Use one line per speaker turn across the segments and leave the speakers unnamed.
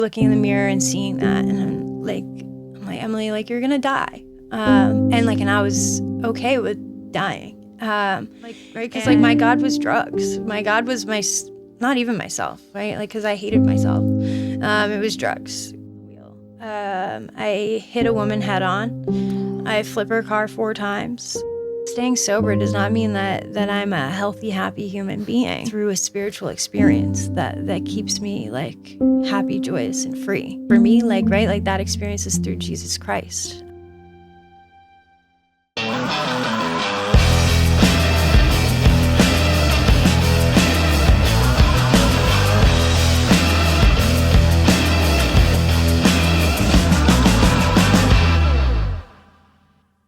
looking in the mirror and seeing that, and I'm like, Emily, like, you're gonna die. And I was okay with dying. Because my God was drugs. My God was not even myself, right? Like, because I hated myself. It was drugs. I hit a woman head on. I flipped her car 4 times. Staying sober does not mean that I'm a healthy, happy human being. Through a spiritual experience that keeps me like happy, joyous, and free. For me, that experience is through Jesus Christ.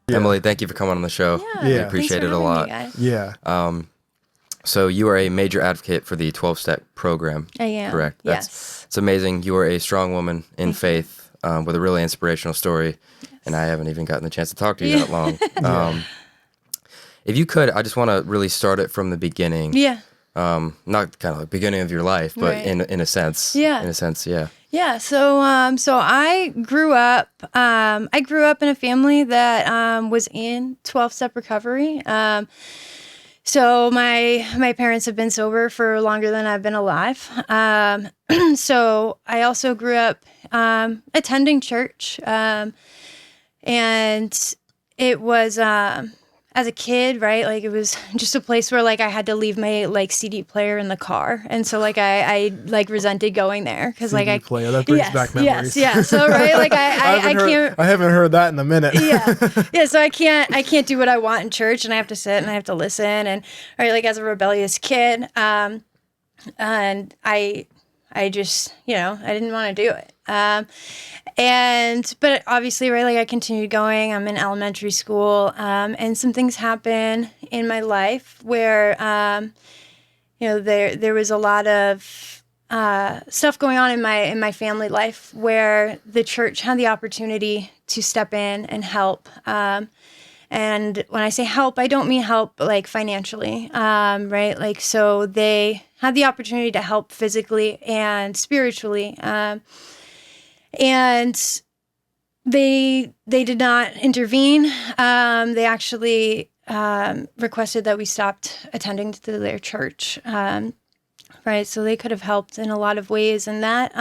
Emily, thank you for coming on the show.
Yeah,
we appreciate it a lot. So you are a major advocate for the 12-step program.
I am.
Correct?
Yes.
It's amazing. You are a strong woman in faith with a really inspirational story, and I haven't even gotten the chance to talk to you that long. If you could, I just want to really start it from the beginning.
Yeah.
Not kind of like beginning of your life, but in a sense.
Yeah.
In a sense, yeah.
Yeah, so I grew up in a family that was in 12-step recovery. So my parents have been sober for longer than I've been alive. So I also grew up attending church, and it was as a kid, right? Like, it was just a place where like I had to leave my like CD player in the car, and so like I like resented going there because like
player that brings back memories.
Yeah. So right, like I can't.
I haven't heard that in a minute.
Yeah. So I can't do what I want in church, and I have to sit and I have to listen, and right, like as a rebellious kid, and I just, I didn't want to do it. But obviously, right, like I continued going. I'm in elementary school, and some things happen in my life where, there was a lot of stuff going on in my family life where the church had the opportunity to step in and help. And when I say help, I don't mean help like financially, right? Like, so they had the opportunity to help physically and spiritually. And they did not intervene. They actually requested that we stopped attending to their church. Right, so they could have helped in a lot of ways, and that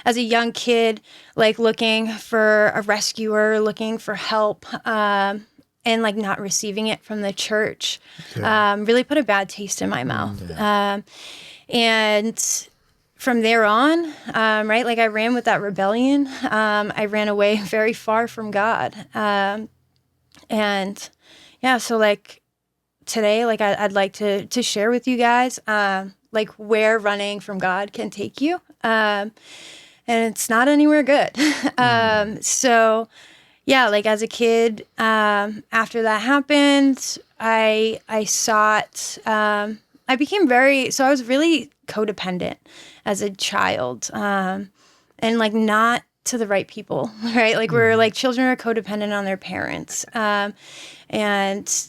as a young kid, like looking for a rescuer, looking for help, and like not receiving it from the church, really put a bad taste in my mouth. And from there on, right, like I ran with that rebellion. I ran away very far from God. And yeah, so like today, like I'd like to share with you guys, like where running from God can take you. And it's not anywhere good. So yeah, like as a kid, after that happened, I sought, I became I was really codependent as a child, and like not to the right people, right? Like we're like children are codependent on their parents. And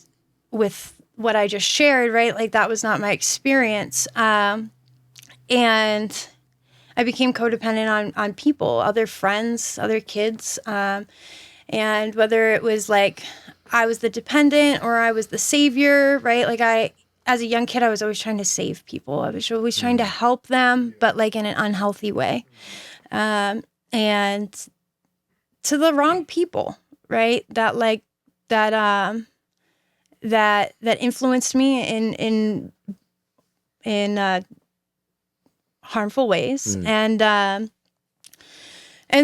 with what I just shared, right? Like that was not my experience. And I became codependent on people, other friends, other kids. And whether it was like I was the dependent or I was the savior, right? Like as a young kid, I was always trying to save people. I was always trying to help them, but like in an unhealthy way. And to the wrong people, right? That influenced me in harmful ways. And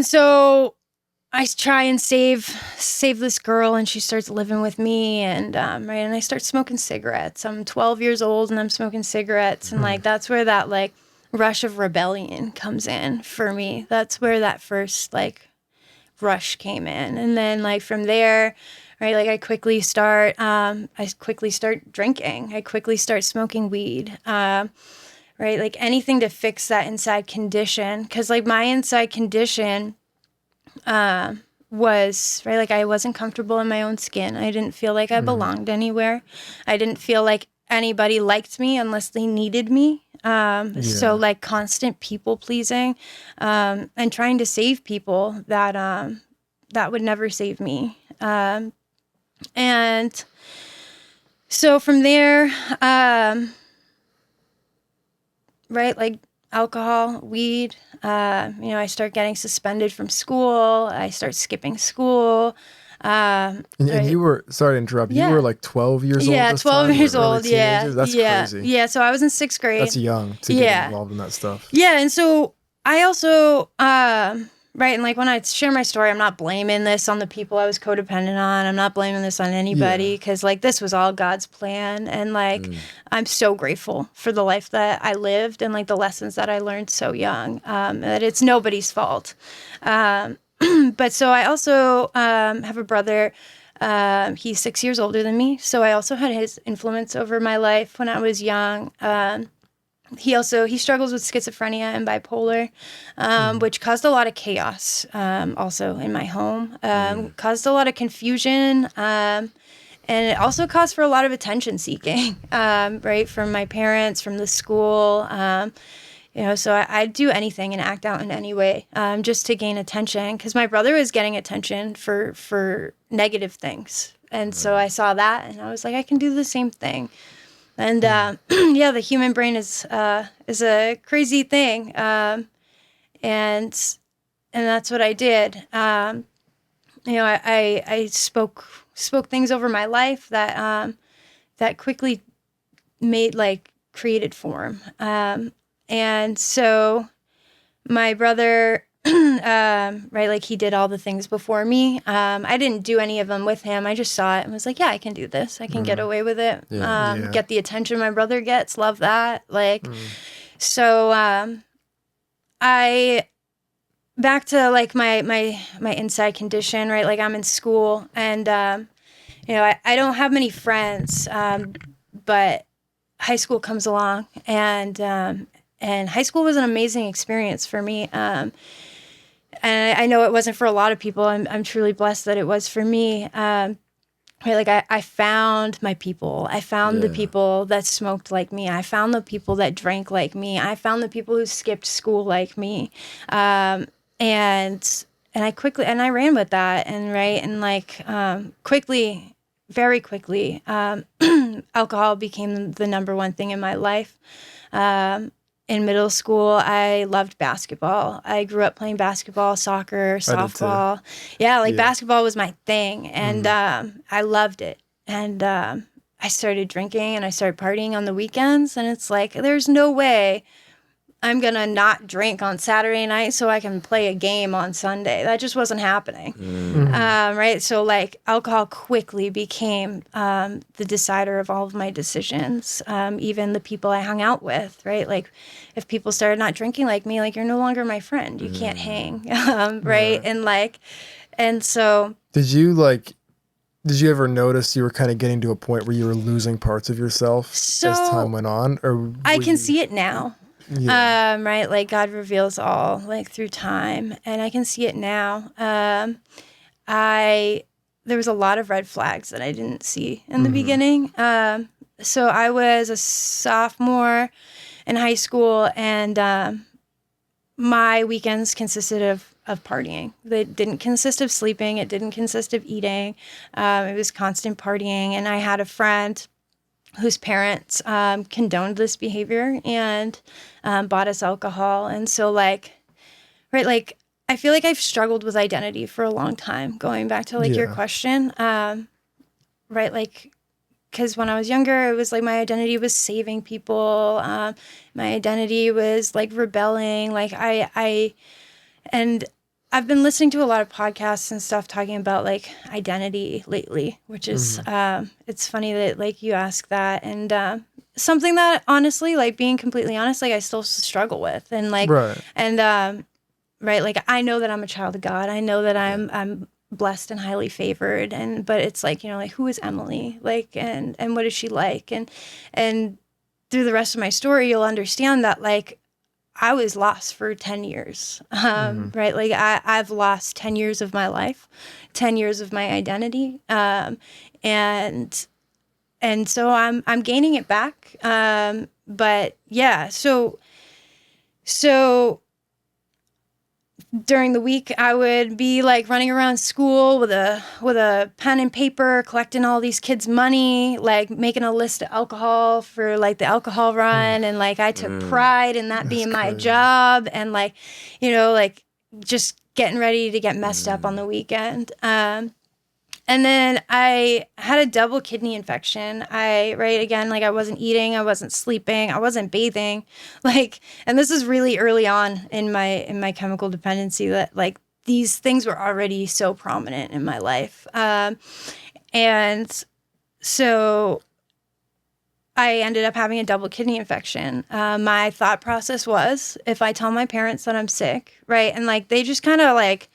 so I try and save this girl, and she starts living with me, and right, and I start smoking cigarettes. I'm 12 years old, and I'm smoking cigarettes, and like that's where that like rush of rebellion comes in for me. That's where that first like rush came in, and then like from there, right, like I quickly start drinking. I quickly start smoking weed. Right, like anything to fix that inside condition, because like my inside condition was, right, like I wasn't comfortable in my own skin. I didn't feel like I belonged anywhere. I didn't feel like anybody liked me unless they needed me. So like constant people pleasing, and trying to save people that would never save me. And so from there, right, like alcohol, weed, I start getting suspended from school. I start skipping school.
And you were, sorry to interrupt, you
Yeah.
were like 12 years old
Yeah,
this
12
time?
years
Or early
old. Yeah.
teenagers? That's
Yeah.
crazy.
Yeah. So I was in 6th grade.
That's young to get involved in that stuff.
Yeah. And so I also, right. And like when I share my story, I'm not blaming this on the people I was codependent on. I'm not blaming this on anybody because like this was all God's plan. And like, I'm so grateful for the life that I lived and like the lessons that I learned so young, that it's nobody's fault. But so I also, have a brother. He's 6 years older than me. So I also had his influence over my life when I was young. He struggles with schizophrenia and bipolar, which caused a lot of chaos, also in my home, caused a lot of confusion, and it also caused for a lot of attention seeking, right, from my parents, from the school, so I'd do anything and act out in any way, just to gain attention, because my brother was getting attention for negative things. And so I saw that and I was like, I can do the same thing. And the human brain is a crazy thing, and that's what I did. I spoke things over my life that quickly created form. And so my brother, right, like he did all the things before me. I didn't do any of them with him. I just saw it and was like, yeah, I can do this. I can get away with it. Get the attention my brother gets. Love that. So I back to like my inside condition, right? Like I'm in school and, I don't have many friends, but high school comes along and high school was an amazing experience for me. And I know it wasn't for a lot of people. I'm truly blessed that it was for me. Right, like I found my people. I found the people that smoked like me. I found the people that drank like me. I found the people who skipped school like me. And I ran with that. And right, and very quickly, alcohol became the number one thing in my life. In middle school, I loved basketball. I grew up playing basketball, soccer, softball. Basketball was my thing, and I loved it. And I started drinking, and I started partying on the weekends, and it's like, there's no way I'm going to not drink on Saturday night so I can play a game on Sunday. That just wasn't happening. Right? So like alcohol quickly became the decider of all of my decisions, even the people I hung out with, right? Like if people started not drinking like me, like you're no longer my friend. You can't hang, right? And so... Did
you ever notice you were kind of getting to a point where you were losing parts of yourself as time went on? Or
I can see it now. Right, like God reveals all like through time, and I can see it now. There was a lot of red flags that I didn't see in the beginning. So I was a sophomore in high school, and my weekends consisted of partying. It didn't consist of sleeping. It didn't consist of eating. It was constant partying, and I had a friend whose parents condoned this behavior and bought us alcohol. And so I feel like I've struggled with identity for a long time, going back to your question. Because when I was younger, it was like my identity was saving people. My identity was like rebelling. And I've been listening to a lot of podcasts and stuff talking about like identity lately, which is, it's funny that you ask that, and something that honestly, being completely honest, I still struggle with, and I know that I'm a child of God. I know that I'm blessed and highly favored, but it's who is Emily? And what is she like? And through the rest of my story, you'll understand that I was lost for 10 years, right? I've lost 10 years of my life, 10 years of my identity. And and so I'm gaining it back. But yeah, so during the week, I would be like running around school with a pen and paper, collecting all these kids' money, like making a list of alcohol for like the alcohol run. And like I took pride in that being my job, and like, like just getting ready to get messed up on the weekend. And then I had a double kidney infection. Again, like I wasn't eating, I wasn't sleeping, I wasn't bathing. Like, and this is really early on in my chemical dependency, that like these things were already so prominent in my life. And so I ended up having a double kidney infection. My thought process was, if I tell my parents that I'm sick, right? And like, they just kind of like,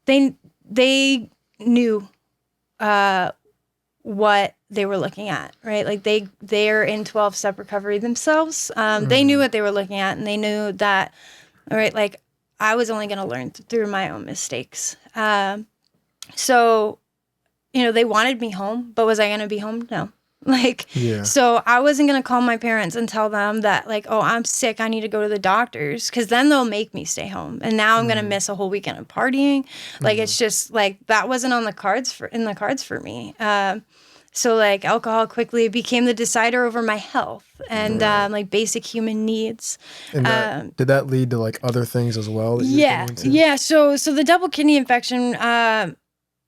they knew what they were looking at, right? Like they're in 12-step recovery themselves. They knew what they were looking at, and they knew that, all right, like I was only going to learn through my own mistakes. So, they wanted me home, but was I going to be home? No. Like, so I wasn't going to call my parents and tell them that like, oh, I'm sick, I need to go to the doctors, because then they'll make me stay home. And now I'm going to miss a whole weekend of partying. Like, it's just like, that wasn't in the cards for me. So like alcohol quickly became the decider over my health and like basic human needs.
And did that lead to like other things as well? That
yeah. So the double kidney infection,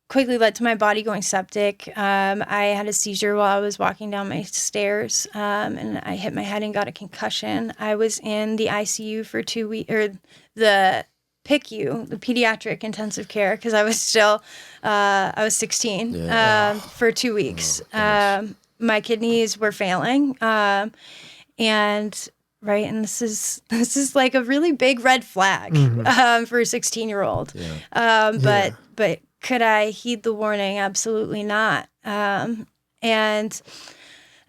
quickly led to my body going septic. I had a seizure while I was walking down my stairs, and I hit my head and got a concussion. I was in the ICU for 2 weeks, or the PICU, the pediatric intensive care, because I was still, I was 16 for 2 weeks. My kidneys were failing, and right, and this is like a really big red flag for a 16-year-old. But could I heed the warning? Absolutely not. And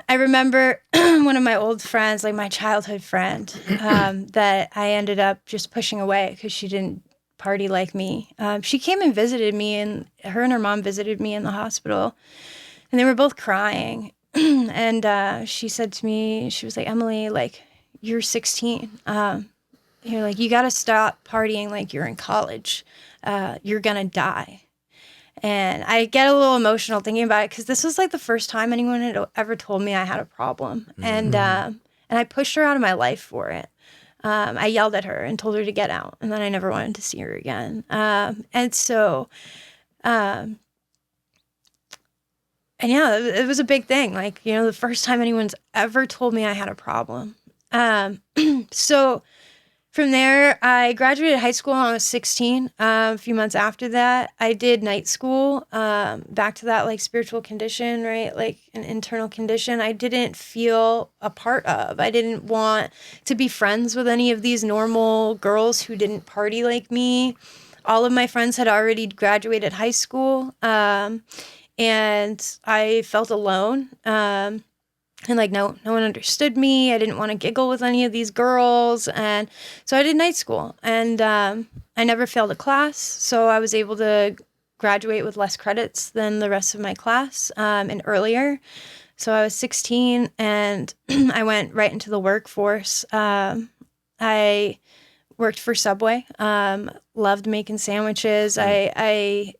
I remember one of my old friends, like my childhood friend, that I ended up just pushing away because she didn't party like me. She came and visited me, and her mom visited me in the hospital, and they were both crying. And she said to me, she was like, Emily, like, you're 16. Like, you got to stop partying like you're in college. You're going to die. And I get a little emotional thinking about it, because this was like the first time anyone had ever told me I had a problem. And I pushed her out of my life for it. I yelled at her and told her to get out. And then I never wanted to see her again. And so, and yeah, it was a big thing. Like, the first time anyone's ever told me I had a problem. So from there, I graduated high school when I was 16. A few months after that, I did night school, back to that like spiritual condition, right? Like an internal condition I didn't feel a part of. I didn't want to be friends with any of these normal girls who didn't party like me. All of my friends had already graduated high school, and I felt alone. And like, no one understood me. I didn't want to giggle with any of these girls. And so I did night school, and I never failed a class. So I was able to graduate with less credits than the rest of my class, and earlier. So I was 16, and I went right into the workforce. I worked for Subway, loved making sandwiches. I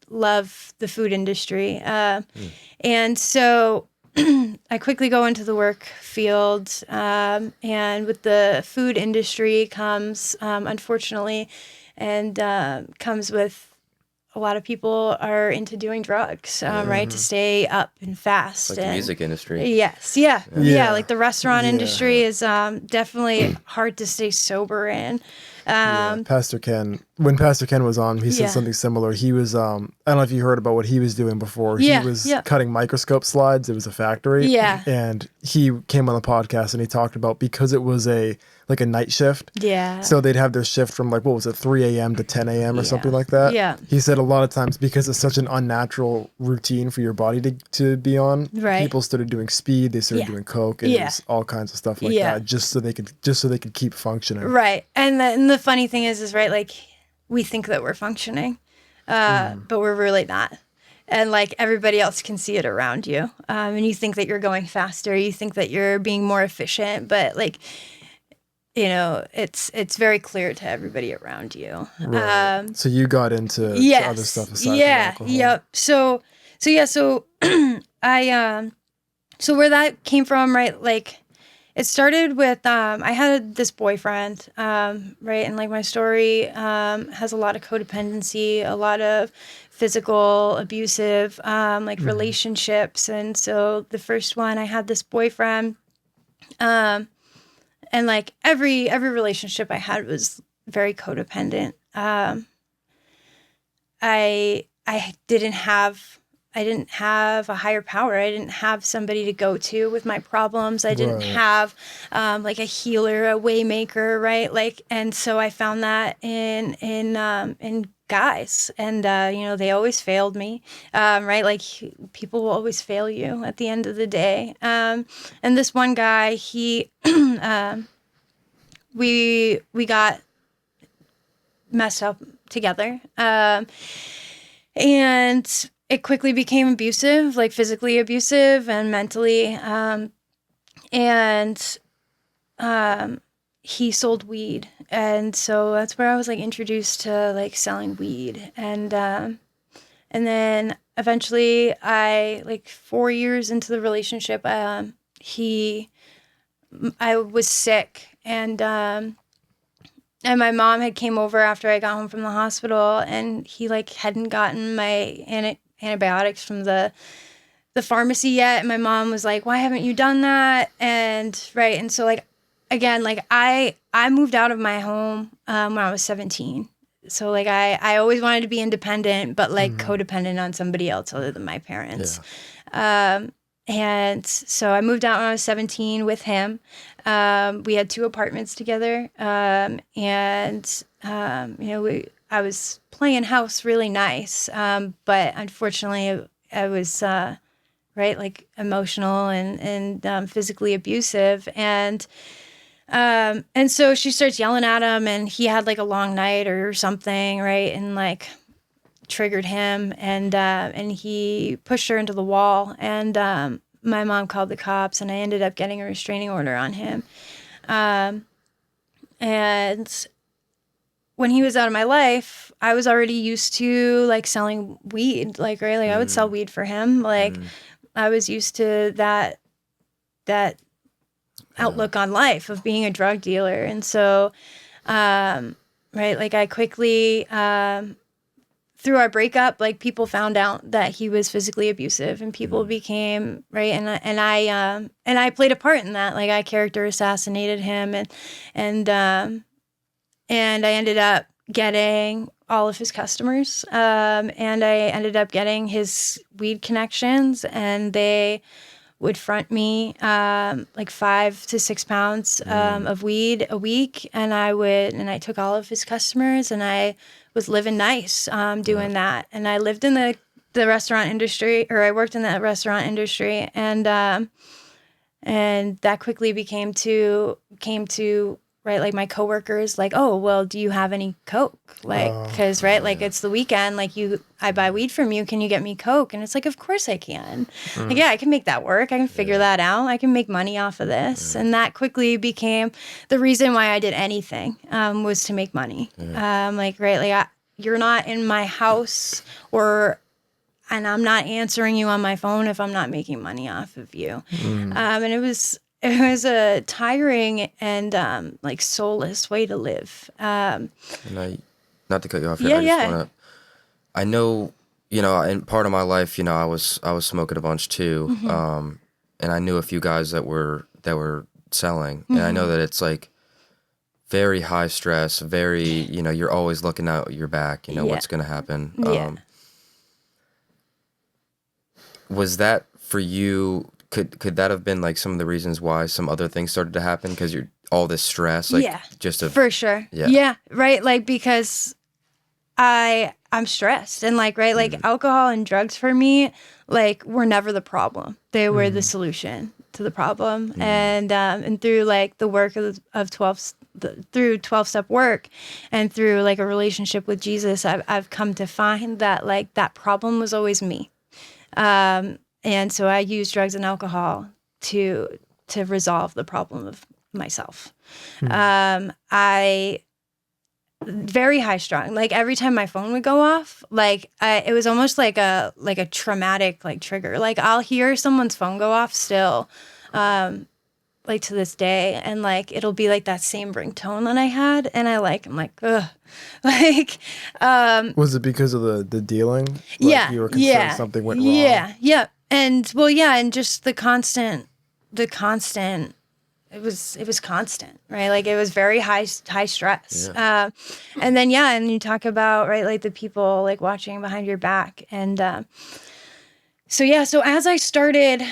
love the food industry. And so I quickly go into the work field, and with the food industry comes, unfortunately, and comes with a lot of people are into doing drugs, right, to stay up and fast.
Like the music industry.
Yes, yeah. Like the restaurant industry is definitely hard to stay sober in.
Pastor Ken, when Pastor Ken was on, he said something similar. He was, I don't know if you heard about what he was doing before. He was cutting microscope slides. It was a factory.
Yeah.
And he came on the podcast and he talked about, because it was a night shift.
Yeah.
So they'd have their shift from 3 a.m. to 10 a.m. or something like that.
Yeah.
He said a lot of times, because it's such an unnatural routine for your body to be on, people started doing speed, they started doing coke, and it was all kinds of stuff like that, just so they could keep functioning.
Right. And the funny thing is right, like, we think that we're functioning, but we're really not. and like everybody else can see it around you. And you think that you're going faster, you think that you're being more efficient, but like, you know, it's very clear to everybody around you.
Right. So you got into
yes,
other stuff aside
yeah,
from alcohol.
yep. So I so where that came from, right? Like, it started with I had this boyfriend, right, and like my story has a lot of codependency, a lot of physical abusive like relationships, and so the first one I had this boyfriend, and like every relationship I had was very codependent. I didn't have a higher power. I didn't have somebody to go to with my problems. I didn't have like a healer, a way maker, right? Like, and so I found that in guys, and you know, they always failed me, right? Like, people will always fail you at the end of the day. And this one guy, he we got messed up together. And it quickly became abusive, like physically abusive and mentally. And he sold weed. And so that's where I was like introduced to like selling weed. And then eventually like 4 years into the relationship, I was sick, and my mom had came over after I got home from the hospital, and he like hadn't gotten my antibiotics from the pharmacy yet. And my mom was like, "Why haven't you done that?" And right, and so like again, like I moved out of my home when I was 17. So like I always wanted to be independent, but like codependent on somebody else other than my parents. Yeah. And so I moved out when I was 17 with him. We had 2 apartments together. And, you know, I was playing house really nice. But unfortunately I was, right, like emotional and physically abusive. And so she starts yelling at him, and he had like a long night or something, right? And like triggered him, and he pushed her into the wall, and my mom called the cops, and I ended up getting a restraining order on him. And when he was out of my life, I was already used to like selling weed, like, right? Like I would sell weed for him. Like I was used to that outlook on life of being a drug dealer. And so, right, like I quickly, through our breakup, like people found out that he was physically abusive, and people became right, and I played a part in that. Like I character assassinated him, and I ended up getting all of his customers, and I ended up getting his weed connections, and they would front me like 5 to 6 pounds of weed a week, and I took all of his customers, and I was living nice doing that. And I lived in the restaurant industry, or I worked in the restaurant industry, and that quickly came to right, like my coworkers, like, "Oh, well, do you have any Coke?" Like, because right, like it's the weekend, like I buy weed from you. Can you get me Coke? And it's like, of course I can. Like, yeah, I can make that work. I can figure that out. I can make money off of this. And that quickly became the reason why I did anything, was to make money. Like, right, like you're not in my house, and I'm not answering you on my phone if I'm not making money off of you. And it was a tiring and like soulless way to live. And
not to cut you off here, I know, you know, in part of my life, you know, I was smoking a bunch too. And I knew a few guys that were selling. And I know that it's like very high stress, very, you know, you're always looking out your back, you know, what's going to happen. Was that for you? Could that have been like some of the reasons why some other things started to happen? Because you're all this stress, like
for sure. Yeah. Right. Like, because I'm stressed, and like, right, like alcohol and drugs for me, like, were never the problem. They were the solution to the problem. And through like the work of 12-step work, and through like a relationship with Jesus, I've come to find that like that problem was always me. And so I used drugs and alcohol to resolve the problem of myself. I very high strung. Like every time my phone would go off, like it was almost like a traumatic like trigger. Like I'll hear someone's phone go off still, like to this day, and like it'll be like that same ringtone that I had, and I'm like, ugh, like.
Was it because of the dealing? Like
yeah,
you were concerned something went wrong.
Yeah, and well, yeah, and just the constant. It was constant, right? Like it was very high stress.
Yeah.
And then, and you talk about, right, like the people like watching behind your back. And so as I started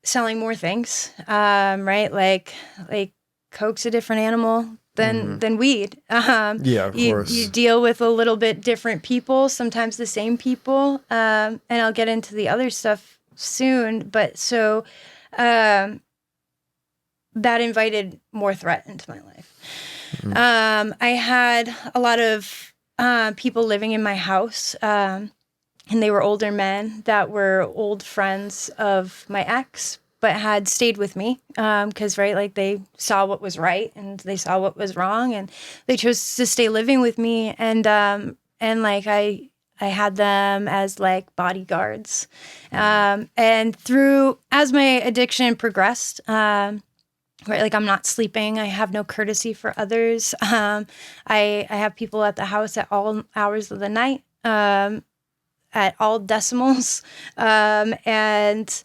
selling more things, right, like coke's a different animal than weed.
Yeah, of course.
You deal with a little bit different people, sometimes the same people. And I'll get into the other stuff soon. But so, that invited more threat into my life. I had a lot of people living in my house, and they were older men that were old friends of my ex, but had stayed with me because, right, like they saw what was right and they saw what was wrong, and they chose to stay living with me. And like I had them as like bodyguards. And as my addiction progressed, right, like I'm not sleeping. I have no courtesy for others. I have people at the house at all hours of the night, at all decimals, and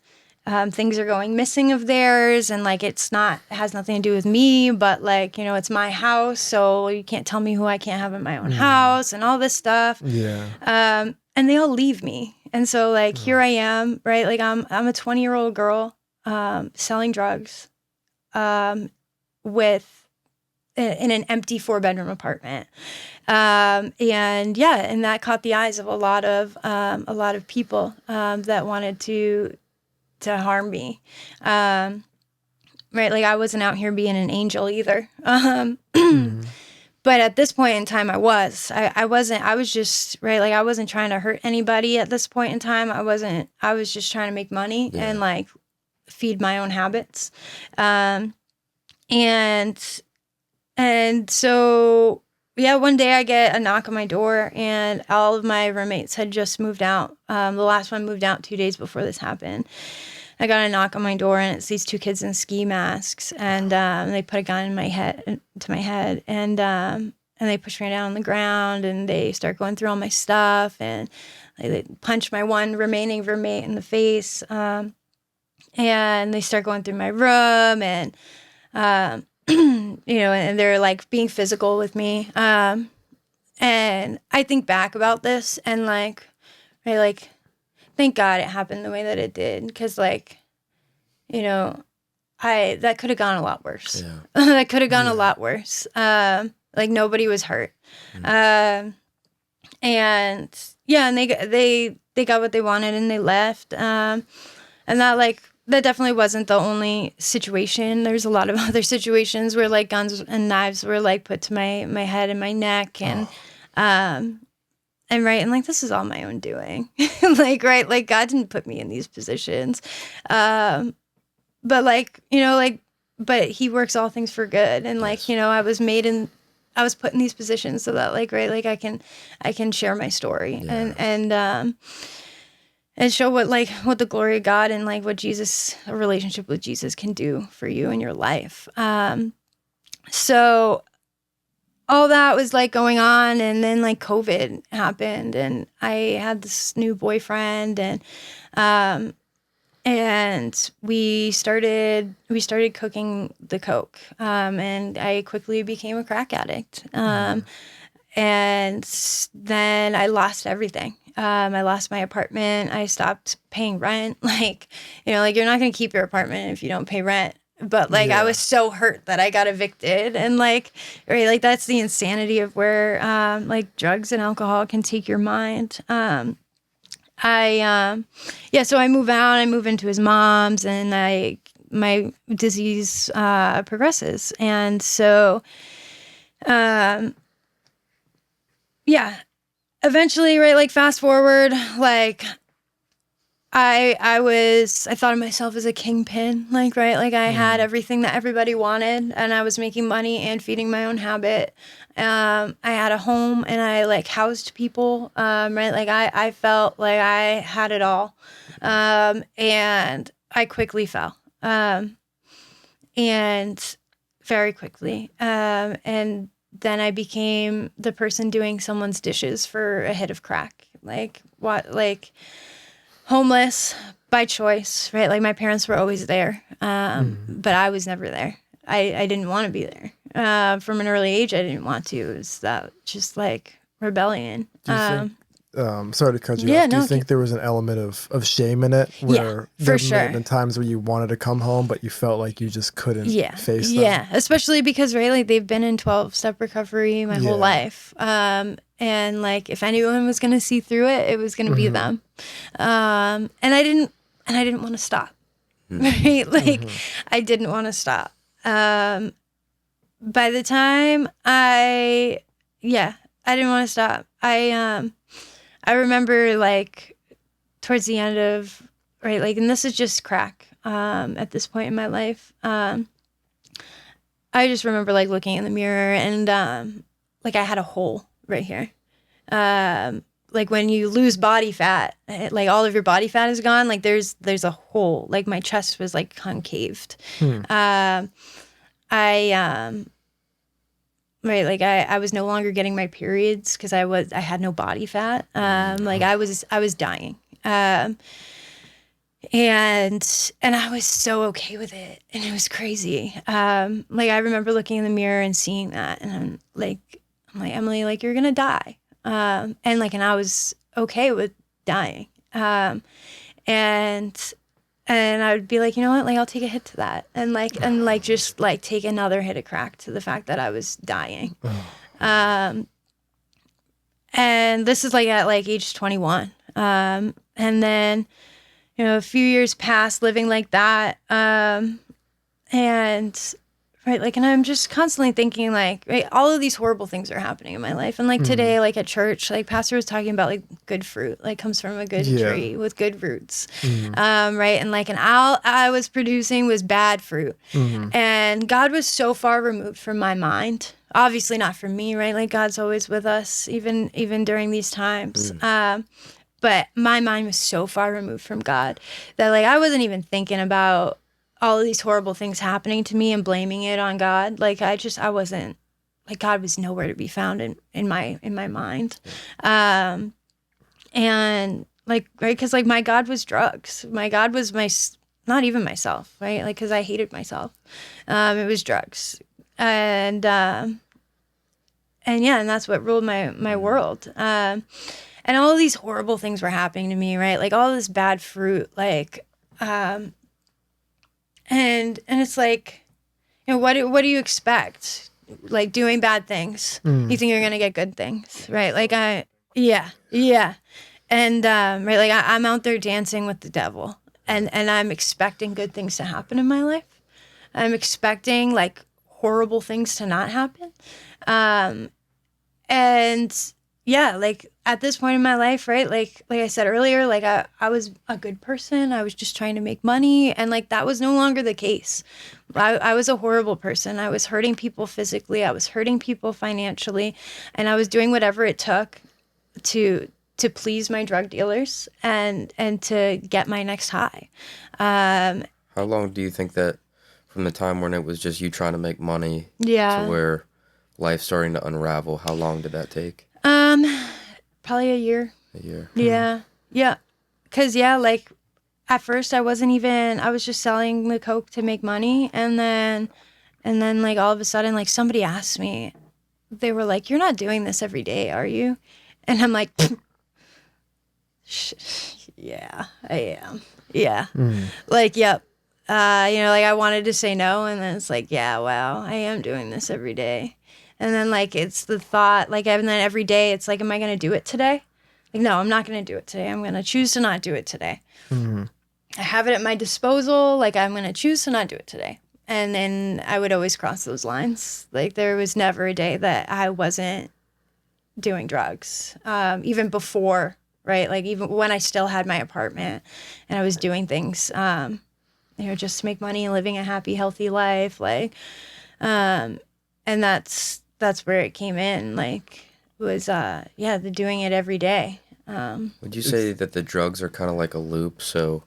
things are going missing of theirs. And like it has nothing to do with me, but like, you know, it's my house, so you can't tell me who I can't have in my own house and all this stuff.
Yeah.
And they all leave me, and so like here I am, right? Like I'm a 20-year-old girl selling drugs. In an empty 4-bedroom apartment. And that caught the eyes of a lot of people, that wanted to harm me. Right. Like I wasn't out here being an angel either. But at this point in time, I was just, right. Like I wasn't trying to hurt anybody at this point in time. I was just trying to make money and like feed my own habits. And so, one day I get a knock on my door, and all of my roommates had just moved out. The last one moved out 2 days before this happened. I got a knock on my door, and it's these 2 kids in ski masks, and they put a gun to my head, and they push me down on the ground, and they start going through all my stuff, and they punch my one remaining roommate in the face, and they start going through my room, and you know, and they're like being physical with me. And I think back about this and like, right, like, thank God it happened the way that it did. 'Cause like, you know, that could have gone a lot worse.
Yeah.
That could have gone a lot worse. Like nobody was hurt. And they got what they wanted and they left. And that definitely wasn't the only situation. There's a lot of other situations where like guns and knives were like put to my head and my neck, and right, and like this is all my own doing. Like, right, like God didn't put me in these positions. But like, you know, like, but he works all things for good. And like, you know, I was put in these positions so that like, right, like I can share my story and show what the glory of God and like what a relationship with Jesus can do for you in your life. So all that was like going on, and then like COVID happened, and I had this new boyfriend, and we started cooking the coke, and I quickly became a crack addict. And then I lost everything. I lost my apartment. I stopped paying rent. Like, you know, like you're not going to keep your apartment if you don't pay rent. But like, I was so hurt that I got evicted, and like, right, like that's the insanity of where, like drugs and alcohol can take your mind. So I move out, I move into his mom's, and my disease, progresses. And so, eventually, right, like fast forward, like I thought of myself as a kingpin, like, right? Like I had everything that everybody wanted, and I was making money and feeding my own habit. I had a home, and I like housed people, right? Like I felt like I had it all. And I quickly fell. And very quickly. And then I became the person doing someone's dishes for a hit of crack. Like homeless by choice, right? Like my parents were always there, but I was never there. I didn't want to be there. From an early age, I didn't want to. It was that just like rebellion.
Do you think, sorry to cut you off. Do you think there was an element of shame in it? Where
for sure.
There may have been times where you wanted to come home, but you felt like you just couldn't face them.
Yeah, especially because, right, like they've been in 12-step recovery my whole life. And like if anyone was going to see through it, it was going to be them. And I didn't want to stop. Right? Like I didn't want to stop. By the time I didn't want to stop. I remember like towards the end of, right, like, and this is just crack, at this point in my life. I just remember like looking in the mirror and, like I had a hole right here. Like when you lose body fat, like all of your body fat is gone. Like there's a hole, like my chest was like concaved. Right, like I was no longer getting my periods because I had no body fat. Like I was dying. And I was so okay with it, and it was crazy. Like I remember looking in the mirror and seeing that, and I'm like Emily, like you're gonna die. And I was okay with dying. And I would be like, you know what, like I'll take a hit to that, and just like take another hit of crack to the fact that I was dying. And this is like at like age 21. And then, you know, a few years passed living like that. And right, like, and I'm just constantly thinking like, right, all of these horrible things are happening in my life. And like today, like at church, like pastor was talking about like good fruit, like comes from a good tree with good roots. Right. And like, and all I was producing was bad fruit. And God was so far removed from my mind. Obviously not from me, right? Like God's always with us, even during these times. But my mind was so far removed from God that like I wasn't even thinking about all of these horrible things happening to me and blaming it on God. Like I wasn't, like God was nowhere to be found in my mind. And like, right. Cause like my God was drugs. My God was not even myself. Right. Like, cause I hated myself. It was drugs. And that's what ruled my world. And all of these horrible things were happening to me. Right. Like all this bad fruit, like, and it's like, you know, what do you expect? Like doing bad things, you think you're gonna get good things, right? Like and right, like I'm out there dancing with the devil, and I'm expecting good things to happen in my life. I'm expecting like horrible things to not happen, and yeah, like at this point in my life, right, like I said earlier, like I was a good person. I was just trying to make money, and like that was no longer the case. I was a horrible person. I was hurting people physically. I was hurting people financially, and I was doing whatever it took to please my drug dealers and to get my next high.
How long do you think that from the time when it was just you trying to make money to where life starting to unravel, how long did that take?
Probably a year.
A year.
Yeah. Yeah. Cause like at first I was just selling the coke to make money. And then like all of a sudden, like somebody asked me, they were like, "You're not doing this every day, are you?" And I'm like, yeah, I am. Yeah. Like, yep. You know, like I wanted to say no. And then it's like, yeah, well, I am doing this every day. And then like, it's the thought, like, and then every day it's like, am I going to do it today? Like, no, I'm not going to do it today. I'm going to choose to not do it today. I have it at my disposal. Like, I'm going to choose to not do it today. And then I would always cross those lines. Like, there was never a day that I wasn't doing drugs, even before right? Like even when I still had my apartment and I was doing things, just to make money and living a happy, healthy life, like, and that's where it came in, like, was, the doing it every day.
Would you say that the drugs are kind of like a loop? So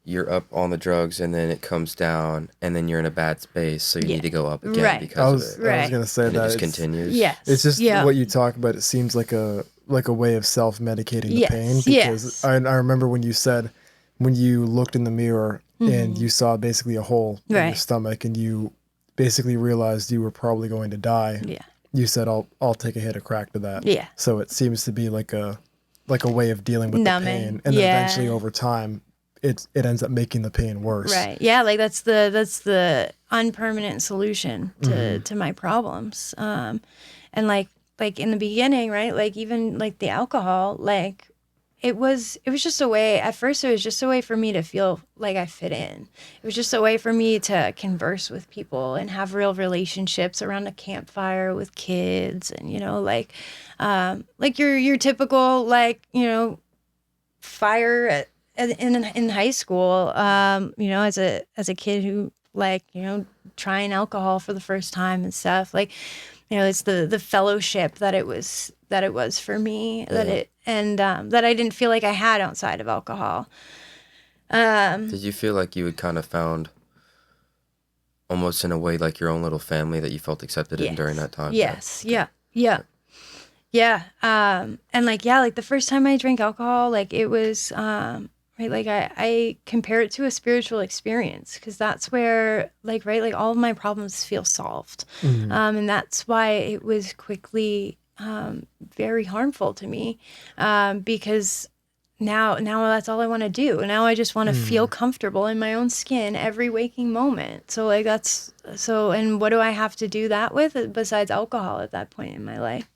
you're up on the drugs and then it comes down and then you're in a bad space, so you need to go up again because of it.
I was gonna say
and
that
it just continues.
Yes.
It's just what you talk about. It seems like a way of self-medicating the pain, because I remember when you said, when you looked in the mirror and you saw basically a hole in your stomach and you basically realized you were probably going to die.
Yeah.
You said, I'll take a hit of crack to that.
Yeah.
So it seems to be like a way of dealing with the pain, and then eventually over time it ends up making the pain worse.
Right. Yeah, like that's the unpermanent solution to my problems. And like in the beginning, right? Like even like the alcohol, like it was just a way, at first it was just a way for me to feel like I fit in. It was just a way for me to converse with people and have real relationships around a campfire with kids, and like your typical, like, fire in high school, as a kid who, like, trying alcohol for the first time and stuff, like, it's the fellowship that it was for me, that I didn't feel like I had outside of alcohol.
Did you feel like you had kind of found, almost in a way, like your own little family that you felt accepted in during that time?
Yes. Yeah. And like the first time I drank alcohol, like it was right, like I compare it to a spiritual experience, because that's where, like, right, like all of my problems feel solved. And that's why it was quickly very harmful to me, because now that's all I want to do. Now I just want to feel comfortable in my own skin every waking moment. So like and what do I have to do that with besides alcohol at that point in my life?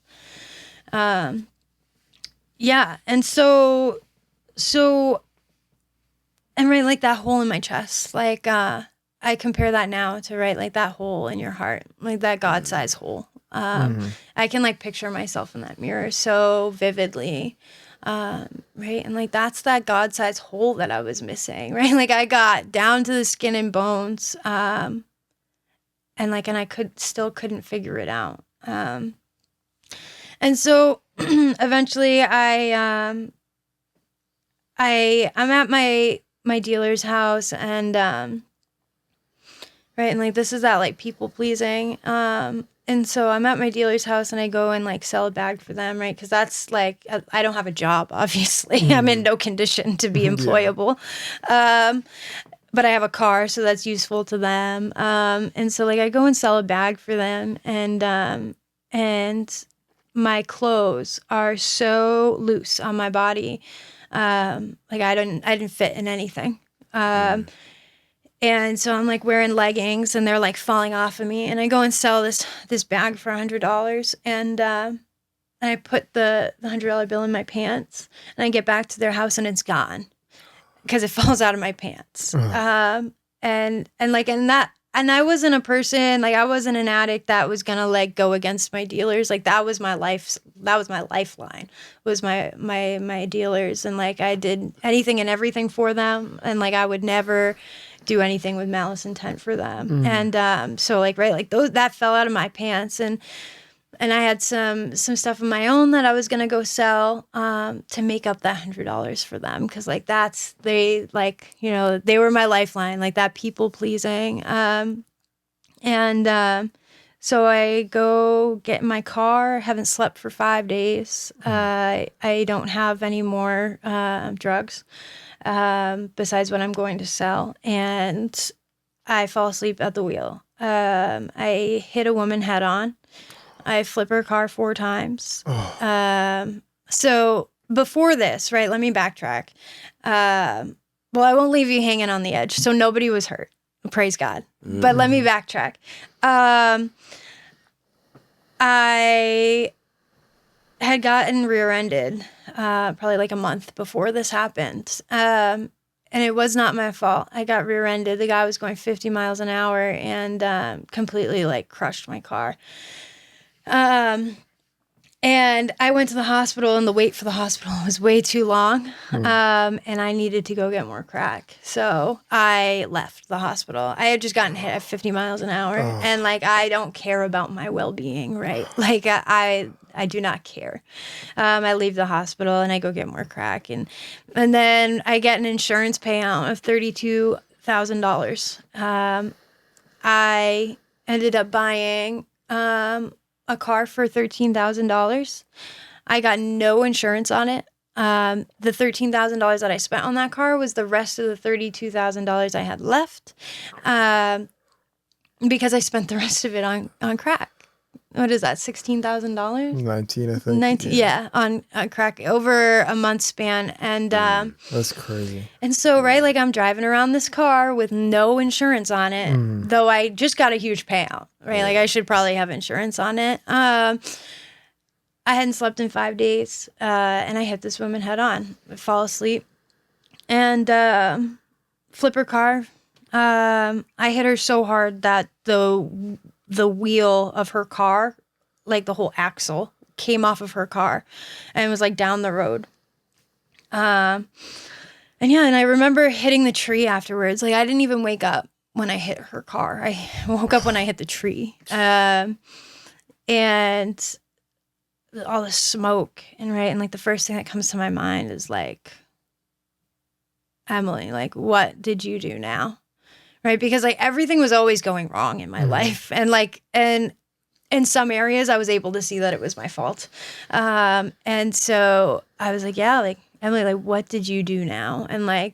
And so and right, like that hole in my chest, like I compare that now to, right, like that hole in your heart, like that God-sized hole. I can like picture myself in that mirror so vividly, right, and like that's that God-sized hole that I was missing, right? Like I got down to the skin and bones, and I couldn't figure it out. And so eventually I'm at my dealer's house, and right, and like this is that like people pleasing, and so I'm at my dealer's house and I go and like sell a bag for them, right, because that's like, I don't have a job, obviously. I'm in no condition to be employable. But I have a car, so that's useful to them, and so like I go and sell a bag for them, and my clothes are so loose on my body, like I didn't fit in anything. And so I'm like wearing leggings and they're like falling off of me, and I go and sell this bag for $100, and I put the $100 bill in my pants, and I get back to their house and it's gone because it falls out of my pants. And I wasn't a person, like I wasn't an addict that was gonna like go against my dealers. Like that was my lifeline, was my dealers, and like I did anything and everything for them, and like I would never do anything with malice intent for them. And so like, right, like that fell out of my pants, and I had some stuff of my own that I was gonna go sell to make up that $100 for them, because like they were my lifeline, like that people pleasing. So I go get in my car. Haven't slept for 5 days. I don't have any more drugs besides what I'm going to sell, and I fall asleep at the wheel. I hit a woman head on. I flip her car 4 times. So before this, right, let me backtrack. Well, I won't leave you hanging on the edge. So nobody was hurt. Praise God. But let me backtrack. I had gotten rear-ended probably like a month before this happened. And it was not my fault. I got rear-ended. The guy was going 50 miles an hour and completely like crushed my car. And I went to the hospital, and the wait for the hospital was way too long. And I needed to go get more crack. So I left the hospital. I had just gotten hit at 50 miles an hour. Oh. And like, I don't care about my well-being, right? Like I do not care. I leave the hospital and I go get more crack. And then I get an insurance payout of $32,000. I ended up buying a car for $13,000. I got no insurance on it. The $13,000 that I spent on that car was the rest of the $32,000 I had left, because I spent the rest of it on crack. What is that? $16,000?
19, I think.
19, yeah, on crack over a month span. And
that's crazy.
And so, right, like I'm driving around this car with no insurance on it, though I just got a huge payout, right? Like I should probably have insurance on it. I hadn't slept in 5 days, and I hit this woman head on. I fall asleep and flip her car. I hit her so hard that the wheel of her car, like the whole axle, came off of her car and was like down the road. And I remember hitting the tree afterwards. Like I didn't even wake up when I hit her car. I woke up when I hit the tree. And all the smoke and like the first thing that comes to my mind is like, Emily, like what did you do now? Right? Because like everything was always going wrong in my life. And like, and in some areas I was able to see that it was my fault. And so I was like, yeah, like Emily, like what did you do now? And I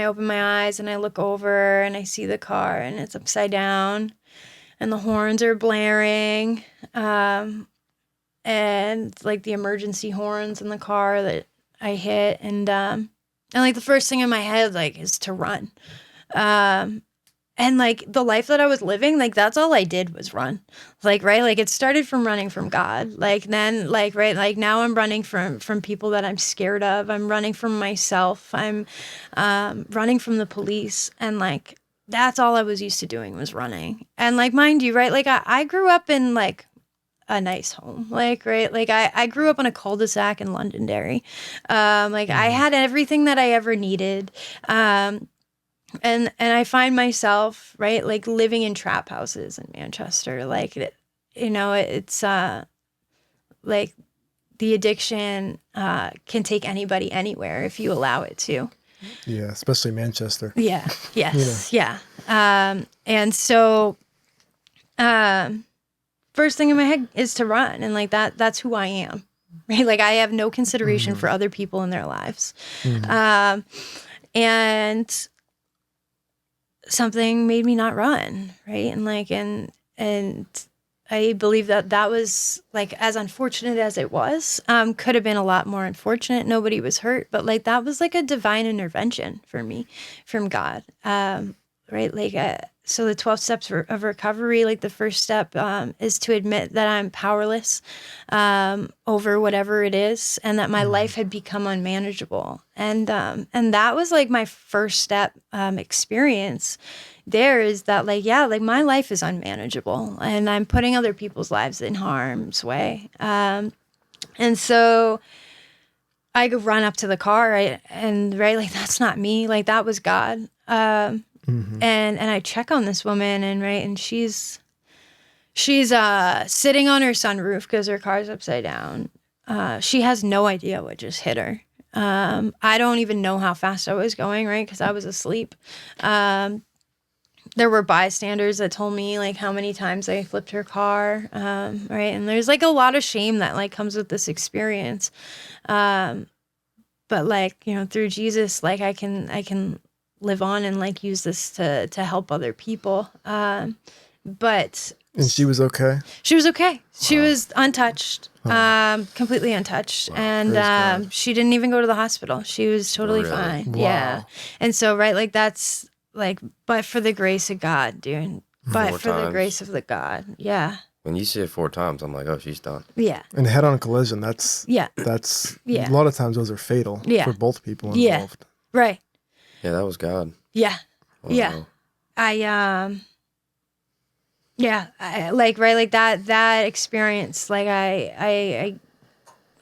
open my eyes and I look over and I see the car and it's upside down and the horns are blaring. And like the emergency horns in the car that I hit. And like the first thing in my head, like, is to run. And like the life that I was living, like that's all I did was run. Like, right. Like it started from running from God. Like then like, right. Like now I'm running from people that I'm scared of. I'm running from myself. I'm running from the police. And like, that's all I was used to doing was running. And like, mind you, right. Like I grew up in like a nice home, like, right. Like I grew up on a cul-de-sac in Londonderry. Like I had everything that I ever needed. And I find myself, right, like living in trap houses in Manchester. Like, it's like the addiction can take anybody anywhere if you allow it to.
Yeah, especially Manchester.
Yeah. Yes. Yeah. And so first thing in my head is to run. And like that's who I am. Right. Like I have no consideration for other people in their lives. And something made me not run, right? And like, and I believe that was like, as unfortunate as it was, could have been a lot more unfortunate. Nobody was hurt, but like, that was like a divine intervention for me from God. Right. Like, so the 12 steps of recovery, like the first step is to admit that I'm powerless over whatever it is, and that my life had become unmanageable. And that was like my first step experience there, is that like, yeah, like my life is unmanageable and I'm putting other people's lives in harm's way. And so I could run up to the car, right? And right, like that's not me, like that was God. And I check on this woman, and right, and she's sitting on her sunroof because her car's upside down. She has no idea what just hit her. I don't even know how fast I was going, right? Because I was asleep. There were bystanders that told me like how many times I flipped her car, right? And there's like a lot of shame that like comes with this experience. But like, through Jesus, like I can live on and like use this to help other people. But
and she was okay.
She was okay. She was untouched, completely untouched, and she didn't even go to the hospital. She was totally fine. Wow. Yeah. And so, right, like that's like, but for the grace of God, dude. But for the grace of the God, yeah.
When you say it 4 times, I'm like, oh, she's done.
Yeah.
And head-on collision, that's a lot of times those are fatal for both people involved.
Yeah. Right.
Yeah, that was God.
Yeah.
Oh,
yeah.
no.
I like, right, like that experience, like I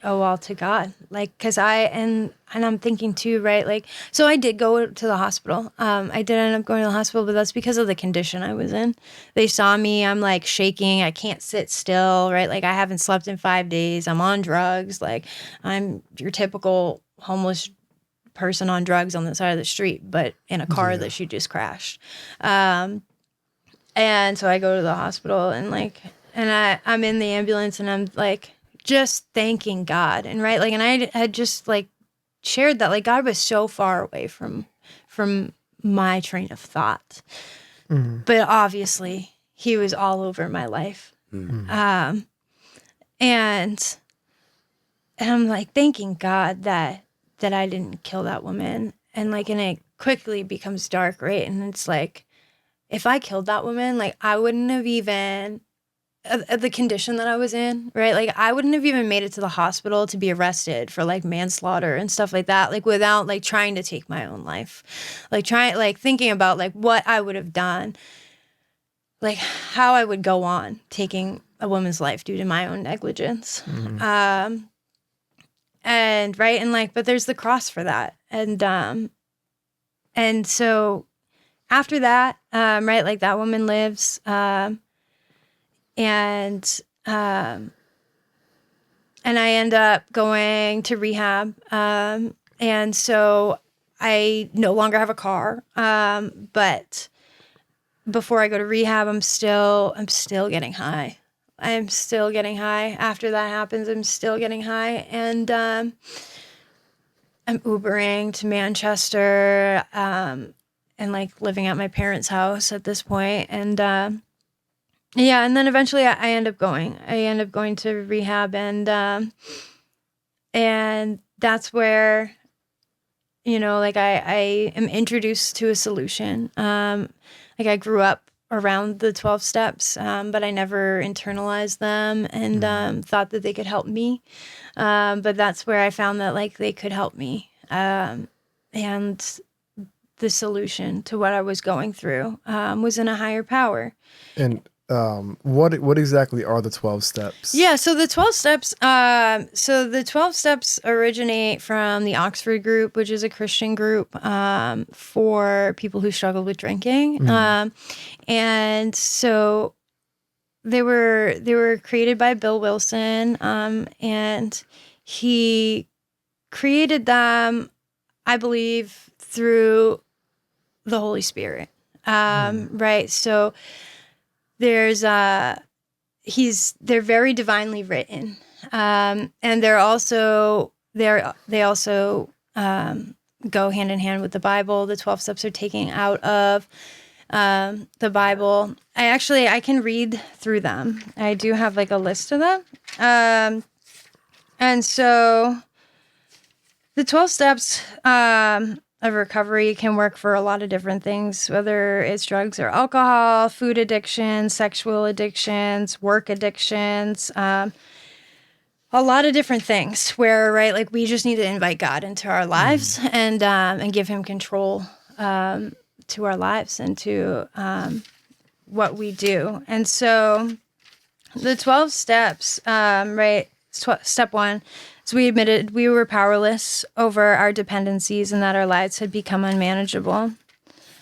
owe all to God. Like, cause and I'm thinking too, right? Like, so I did go to the hospital. I did end up going to the hospital, but that's because of the condition I was in. They saw me, I'm like shaking. I can't sit still, right? Like I haven't slept in 5 days. I'm on drugs. Like I'm your typical homeless person on drugs on the side of the street, but in a car that she just crashed. And so I go to the hospital and I'm in the ambulance and I'm like just thanking God. And right, like, and I had just like shared that like God was so far away from my train of thought. But obviously he was all over my life. And I'm like thanking God that I didn't kill that woman. And like, and it quickly becomes dark, right? And it's like, if I killed that woman, like I wouldn't have even, the condition that I was in, right? Like I wouldn't have even made it to the hospital to be arrested for like manslaughter and stuff like that, like without like trying to take my own life. Like thinking about like what I would have done, like how I would go on taking a woman's life due to my own negligence. And right, and like, but there's the cross for that. And so after that, right, like that woman lives, and I end up going to rehab, and so I no longer have a car, but before I go to rehab, I'm still getting high. I am still getting high. After that happens, I'm still getting high, and I'm Ubering to Manchester, and like living at my parents' house at this point. And yeah, and then eventually I end up going. I end up going to rehab, and that's where, you know, like I am introduced to a solution. Like I grew up around the 12 steps, but I never internalized them and thought that they could help me. But that's where I found that like they could help me. And the solution to what I was going through was in a higher power.
And what exactly are the 12 steps?
Yeah, so the 12 steps originate from the Oxford group, which is a Christian group for people who struggle with drinking. And so they were created by Bill Wilson, and he created them, I believe, through the Holy Spirit. Right. So there's they're very divinely written. And they also go hand in hand with the Bible. The 12 steps are taken out of the Bible. I can read through them. I do have like a list of them. And so the 12 steps of recovery can work for a lot of different things, whether it's drugs or alcohol, food addictions, sexual addictions, work addictions, a lot of different things where, right, like we just need to invite God into our lives and give him control to our lives and to what we do. And so the 12 steps, right, step 1, so we admitted we were powerless over our dependencies and that our lives had become unmanageable.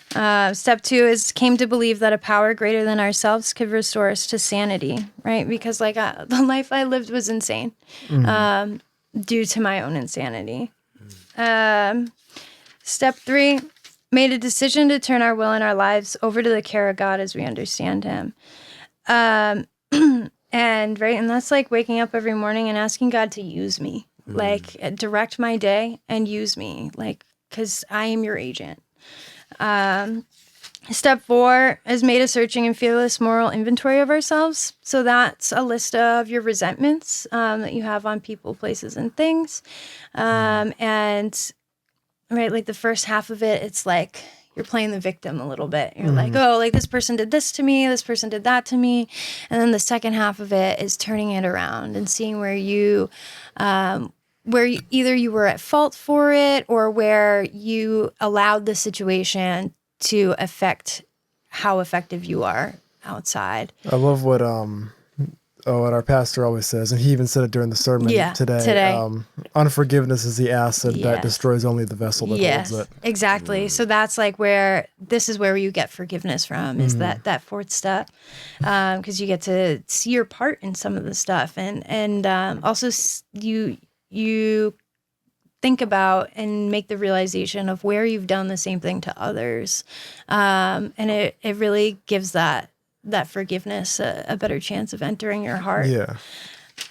Step 2 is came to believe that a power greater than ourselves could restore us to sanity, right? Because like the life I lived was insane due to my own insanity. Step 3, made a decision to turn our will and our lives over to the care of God as we understand him. And right, and that's like waking up every morning and asking God to use me, like direct my day and use me, like, because I am your agent. Step 4 is made a searching and fearless moral inventory of ourselves. So that's a list of your resentments that you have on people, places, and things. And right, like the first half of it, it's like you're playing the victim a little bit. You're like, oh, like this person did this to me, this person did that to me. And then the second half of it is turning it around and seeing where either you were at fault for it or where you allowed the situation to affect how effective you are outside.
I love what and our pastor always says, and he even said it during the sermon today. Unforgiveness is the acid that destroys only the vessel that holds it.
Exactly. So that's like this is where you get forgiveness from, is that fourth step, because you get to see your part in some of the stuff, and also you think about and make the realization of where you've done the same thing to others, and it really gives that forgiveness a better chance of entering your heart.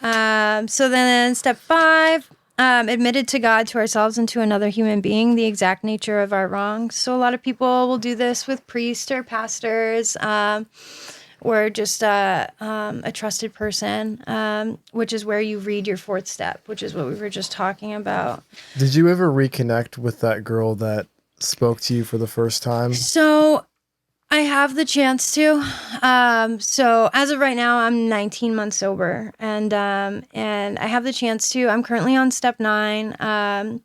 So then step 5, admitted to God, to ourselves, and to another human being the exact nature of our wrongs. So a lot of people will do this with priests or pastors, or just a trusted person, which is where you read your fourth step, which is what we were just talking about.
Did you ever reconnect with that girl that spoke to you for the first time?
So I have the chance to. So as of right now, I'm 19 months sober, and I have the chance to. I'm currently on step 9,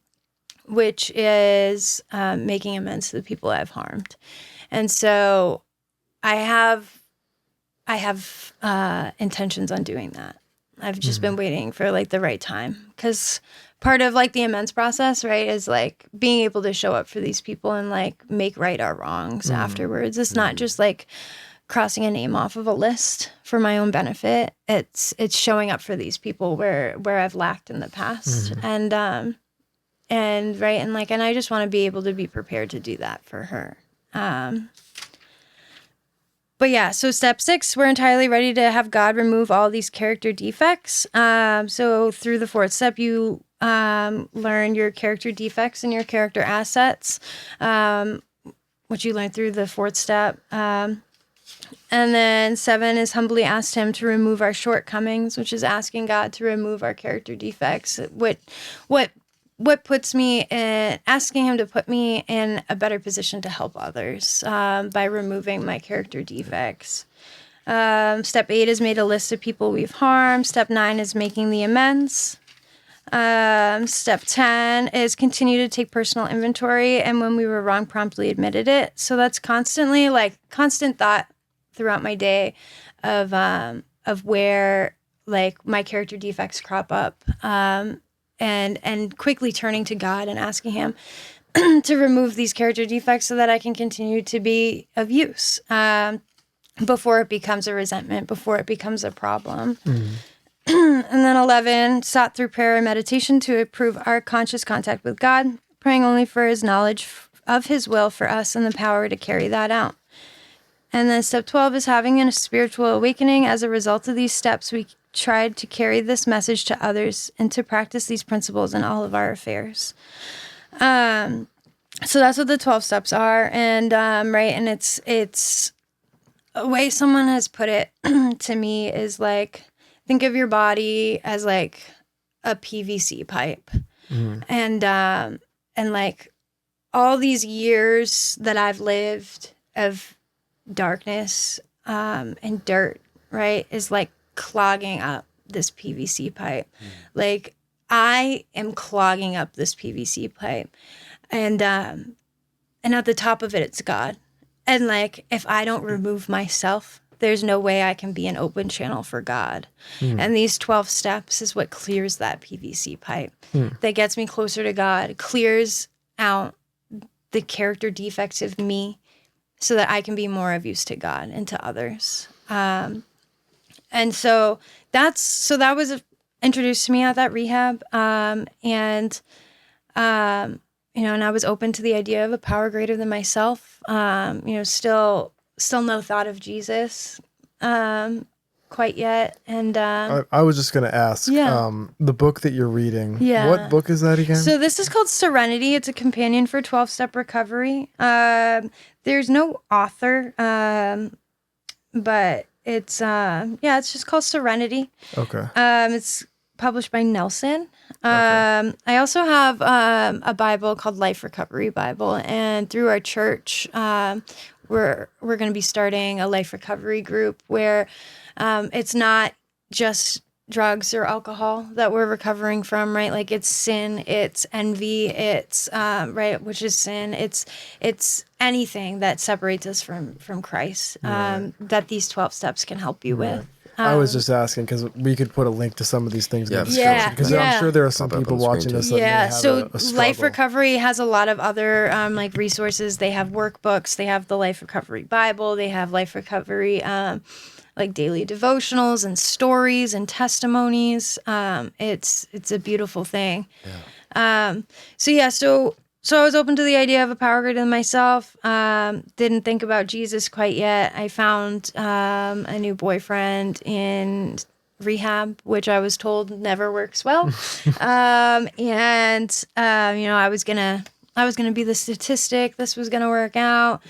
which is making amends to the people I've harmed, and so I have intentions on doing that. I've just been waiting for like the right time, because part of like the amends process, right, is like being able to show up for these people and like make right our wrongs afterwards. It's not just like crossing a name off of a list for my own benefit. It's showing up for these people where I've lacked in the past, and right, and I just want to be able to be prepared to do that for her. But yeah, so step 6, we're entirely ready to have God remove all these character defects. So through the fourth step, you learn your character defects and your character assets, which you learn through the fourth step. And then 7 is humbly asked him to remove our shortcomings, which is asking God to remove our character defects. What puts me in, asking him to put me in a better position to help others by removing my character defects. Step 8 is made a list of people we've harmed. Step 9 is making the amends. Step 10 is continue to take personal inventory, and when we were wrong, promptly admitted it. So that's constantly like constant thought throughout my day of where like my character defects crop up. And quickly turning to God and asking him to remove these character defects so that I can continue to be of use before it becomes a resentment, before it becomes a problem. And then 11, sought through prayer and meditation to improve our conscious contact with God, praying only for his knowledge of his will for us and the power to carry that out. And then step 12 is having a spiritual awakening. As a result of these steps, we tried to carry this message to others and to practice these principles in all of our affairs. So that's what the 12 steps are. And right, and it's a way someone has put it to me is like, think of your body as like a PVC pipe. And like all these years that I've lived of darkness and dirt, right, is like clogging up this PVC pipe. Like I am clogging up this PVC pipe, and at the top of it, it's God. And like if I don't remove myself, there's no way I can be an open channel for God. And these 12 steps is what clears that PVC pipe, that gets me closer to God, clears out the character defects of me, so that I can be more of use to God and to others. And so that was introduced to me at that rehab. And I was open to the idea of a power greater than myself. Still no thought of Jesus quite yet. And
I was just going to ask, the book that you're reading, what book is that again?
So this is called Serenity. It's a companion for 12-step recovery. There's no author, but it's just called Serenity.
Okay.
It's published by Nelson. I also have a Bible called Life Recovery Bible, and through our church, we're going to be starting a life recovery group where it's not just drugs or alcohol that we're recovering from, right? Like it's sin, it's envy, it's right, which is sin. It's anything that separates us from Christ, that these 12 steps can help you with.
I was just asking because we could put a link to some of these things in the
description.
Because I'm sure there are some people watching this that may have
so
a
Life Recovery has a lot of other like resources. They have workbooks. They have the Life Recovery Bible. They have Life Recovery like daily devotionals and stories and testimonies. It's a beautiful thing. So I was open to the idea of a power greater than myself. Didn't think about Jesus quite yet. I found a new boyfriend in rehab, which I was told never works well. I was gonna be the statistic. This was gonna work out.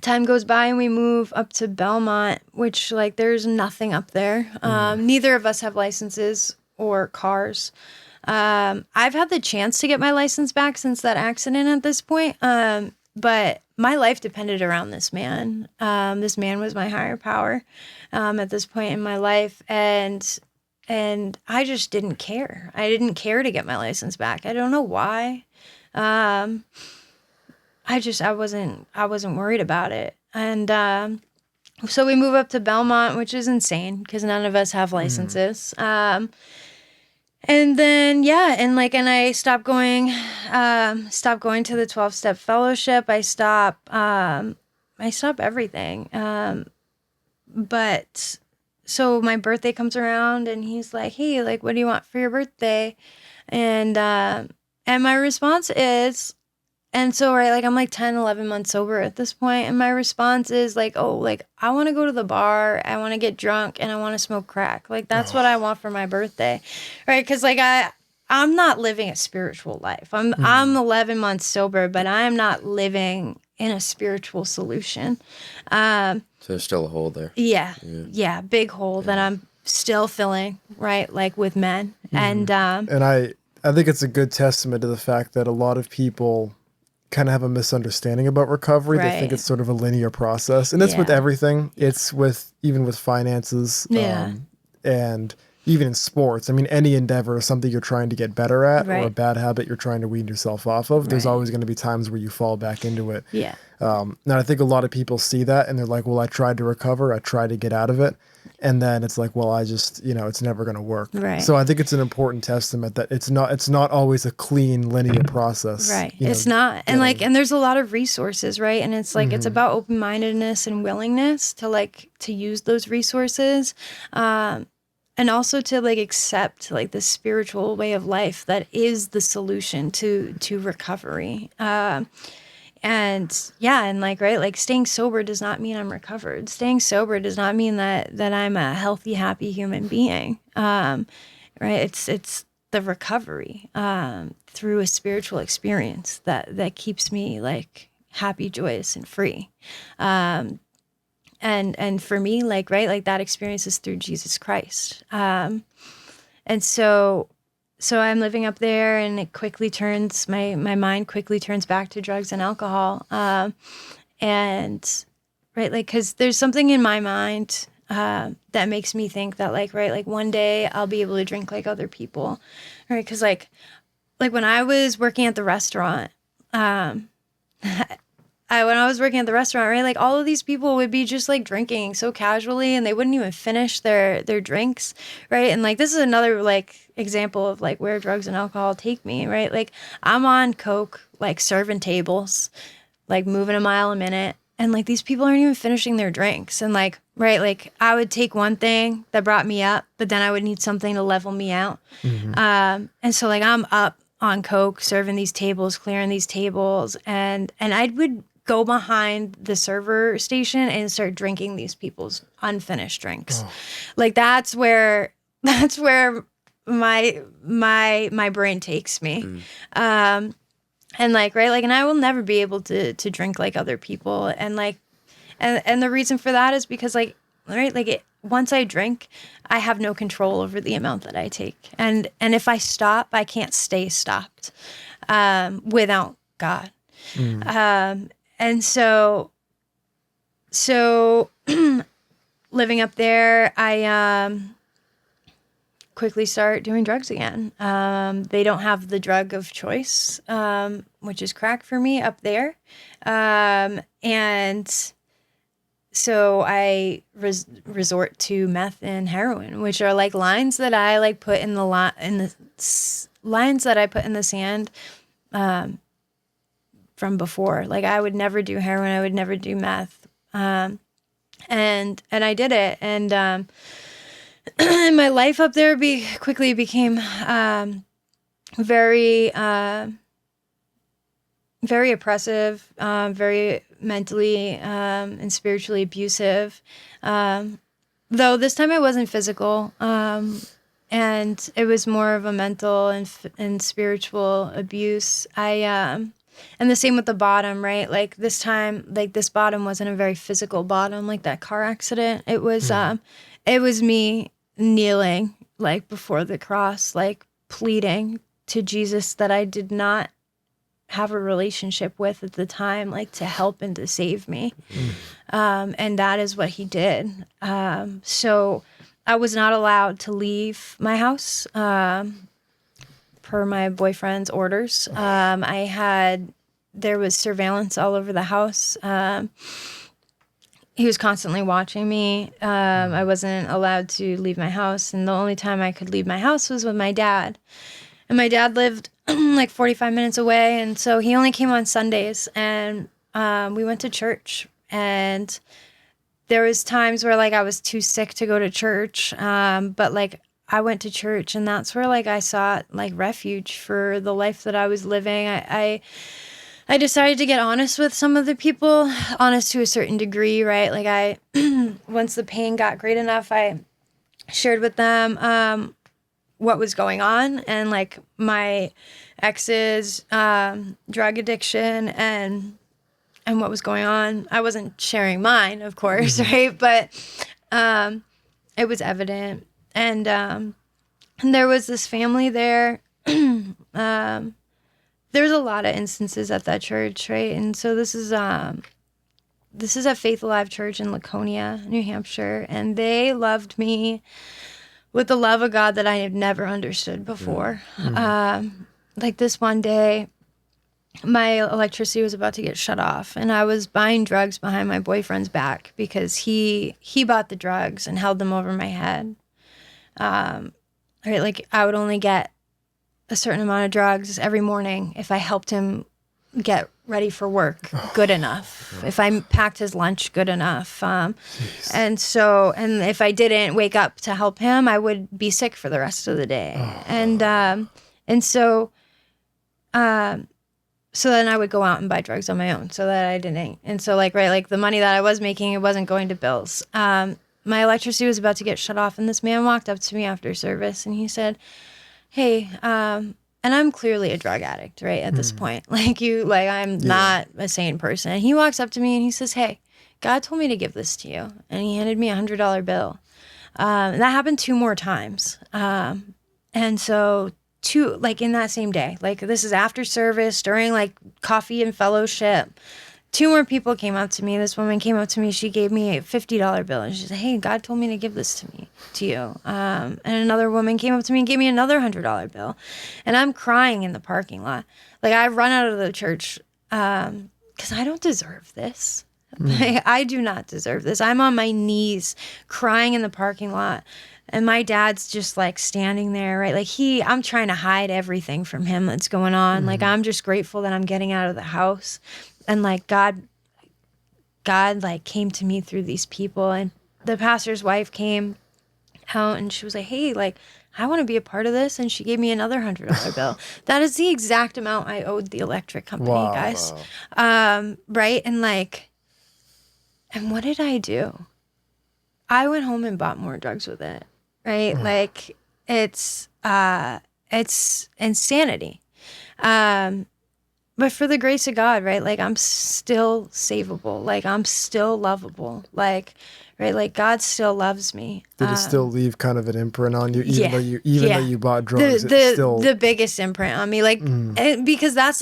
Time goes by and we move up to Belmont, which like there's nothing up there. Neither of us have licenses or cars. I've had the chance to get my license back since that accident at this point. But my life depended around this man. This man was my higher power, at this point in my life. And I just didn't care. I didn't care to get my license back. I don't know why. I wasn't worried about it. And, so we move up to Belmont, which is insane because none of us have licenses. And then, and I stopped going to the 12-step fellowship. I stop everything. But so my birthday comes around and he's like, hey, like, what do you want for your birthday? And my response is, and so, right, like I'm like 10, 11 months sober at this point, and my response is like, oh, like I want to go to the bar, I want to get drunk, and I want to smoke crack. Like that's what I want for my birthday, right? Because like I'm not living a spiritual life. I'm 11 months sober, but I'm not living in a spiritual solution.
So there's still a hole there.
Yeah, big hole that I'm still filling, right? Like with men, and
I think it's a good testament to the fact that a lot of people kind of have a misunderstanding about recovery. They think it's sort of a linear process, and it's with everything. It's even with finances, and even in sports. I mean, any endeavor is something you're trying to get better at, or a bad habit you're trying to wean yourself off of. There's always going to be times where you fall back into it. Now I think a lot of people see that and they're like, well, I tried to recover, I tried to get out of it. And then it's like, well, I just, it's never going to work. So I think it's an important testament that it's not always a clean linear process.
It's not. And and there's a lot of resources, right? And it's like, it's about open-mindedness and willingness to use those resources. And also to accept the spiritual way of life that is the solution to recovery. Staying sober does not mean I'm recovered. Staying sober does not mean that I'm a healthy, happy human being. It's the recovery through a spiritual experience that keeps me happy, joyous, and free. And for me, that experience is through Jesus Christ. And so I'm living up there, and it quickly turns, my mind quickly turns back to drugs and alcohol. Because there's something in my mind that makes me think that one day I'll be able to drink like other people, right? Because when I was working at the restaurant, when I was working at the restaurant, right, all of these people would be just drinking so casually, and they wouldn't even finish their drinks, right? And this is another example of where drugs and alcohol take me, right? I'm on coke, serving tables, moving a mile a minute, and these people aren't even finishing their drinks. And I would take one thing that brought me up, but then I would need something to level me out. And so I'm up on coke, serving these tables, clearing these tables, and I would go behind the server station and start drinking these people's unfinished drinks. That's where my brain takes me. And and I will never be able to drink like other people. And and the reason for that is because once I drink, I have no control over the amount that I take. And if I stop, I can't stay stopped without God. And so living up there, I quickly start doing drugs again. They don't have the drug of choice, which is crack for me up there. And so I resort to meth and heroin, which are like lines that I like put in the lines that I put in the sand from before. Like I would never do heroin, I would never do meth, and I did it, and my life up there quickly became very very oppressive, very mentally and spiritually abusive. Though this time it wasn't physical, and it was more of a mental and spiritual abuse. And the same with the bottom, right? Like this time, like this bottom wasn't a very physical bottom, like that car accident. It was me kneeling like before the cross, like pleading to Jesus that I did not have a relationship with at the time, like to help and to save me. And that is what he did. So I was not allowed to leave my house per my boyfriend's orders. There was surveillance all over the house. He was constantly watching me. I wasn't allowed to leave my house. And the only time I could leave my house was with my dad. And my dad lived like 45 minutes away. And so he only came on Sundays. And we went to church. And there was times where like I was too sick to go to church. But like I went to church, and that's where like I sought like refuge for the life that I was living. I decided to get honest with some of the people, honest to a certain degree, right? Like once the pain got great enough, I shared with them what was going on, and like my ex's drug addiction and what was going on. I wasn't sharing mine, of course, right? But it was evident. And there was this family there. There's a lot of instances at that church, right? And so this is a Faith Alive church in Laconia, New Hampshire, and they loved me with the love of God that I had never understood before. Like this one day, my electricity was about to get shut off, and I was buying drugs behind my boyfriend's back because he bought the drugs and held them over my head. Right, like I would only get a certain amount of drugs every morning if I helped him get ready for work good enough, if I packed his lunch good enough. And if I didn't wake up to help him, I would be sick for the rest of the day. So then I would go out and buy drugs on my own so that I didn't. And so like, right, like the money that I was making, it wasn't going to bills. My electricity was about to get shut off, and this man walked up to me after service, and he said, "Hey," and I'm clearly a drug addict, right, at this point. I'm not a sane person. And he walks up to me and he says, "Hey, God told me to give this to you." And he handed me $100 bill. And that happened 2 more times. And so in that same day, like this is after service, during like coffee and fellowship, 2 more people came up to me. This woman came up to me. She gave me a $50 bill, and she said, "Hey, God told me to give this to you." And another woman came up to me and gave me another $100 bill, and I'm crying in the parking lot. Like I run out of the church because I don't deserve this. I do not deserve this. I'm on my knees crying in the parking lot. And my dad's just like standing there, right? Like I'm trying to hide everything from him that's going on. Like I'm just grateful that I'm getting out of the house. And like God like came to me through these people. And the pastor's wife came out and she was like, "Hey, like I want to be a part of this." And she gave me another $100 bill. That is the exact amount I owed the electric company, guys. Right? And what did I do? I went home and bought more drugs with it. Right? Like it's insanity. But for the grace of God, right? Like I'm still savable. Like I'm still lovable. Like, right? Like God still loves me.
Did it still leave kind of an imprint on you, even though you bought drugs?
The biggest imprint on me, like because that's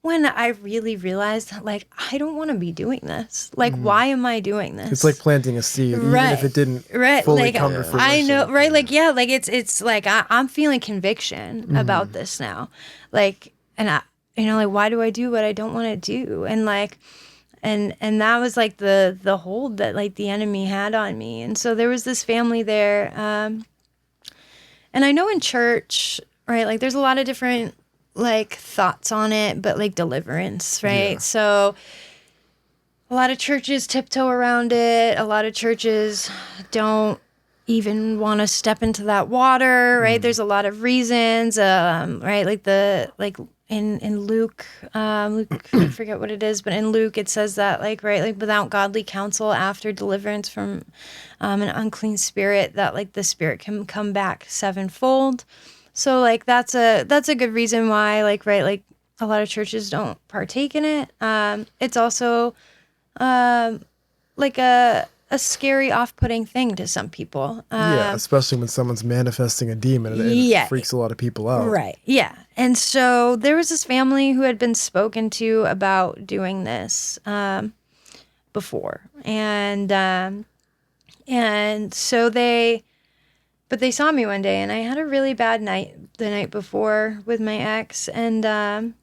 when I really realized, like, I don't want to be doing this. Like, why am I doing this?
It's like planting a seed, even if it didn't fully
like,
come to fruition.
I know, right? Like, yeah, like it's like I'm feeling conviction about this now, like, and like, why do I do what I don't want to do? And like, And that was like the hold that like the enemy had on me. And so there was this family there. And I know in church, right, like there's a lot of different like thoughts on it, but like deliverance, right? Yeah. So a lot of churches tiptoe around it. A lot of churches don't even want to step into that water, right? There's a lot of reasons, right? Like in Luke, Luke, I forget what it is, but in Luke it says that like, right, like without godly counsel after deliverance from an unclean spirit, that like the spirit can come back sevenfold. So like that's a good reason why, like, right, like a lot of churches don't partake in it. It's also like a scary, off-putting thing to some people.
Yeah, especially when someone's manifesting a demon, and it freaks a lot of people out.
Right, yeah. And so there was this family who had been spoken to about doing this before. And so they saw me one day, and I had a really bad night the night before with my ex, and I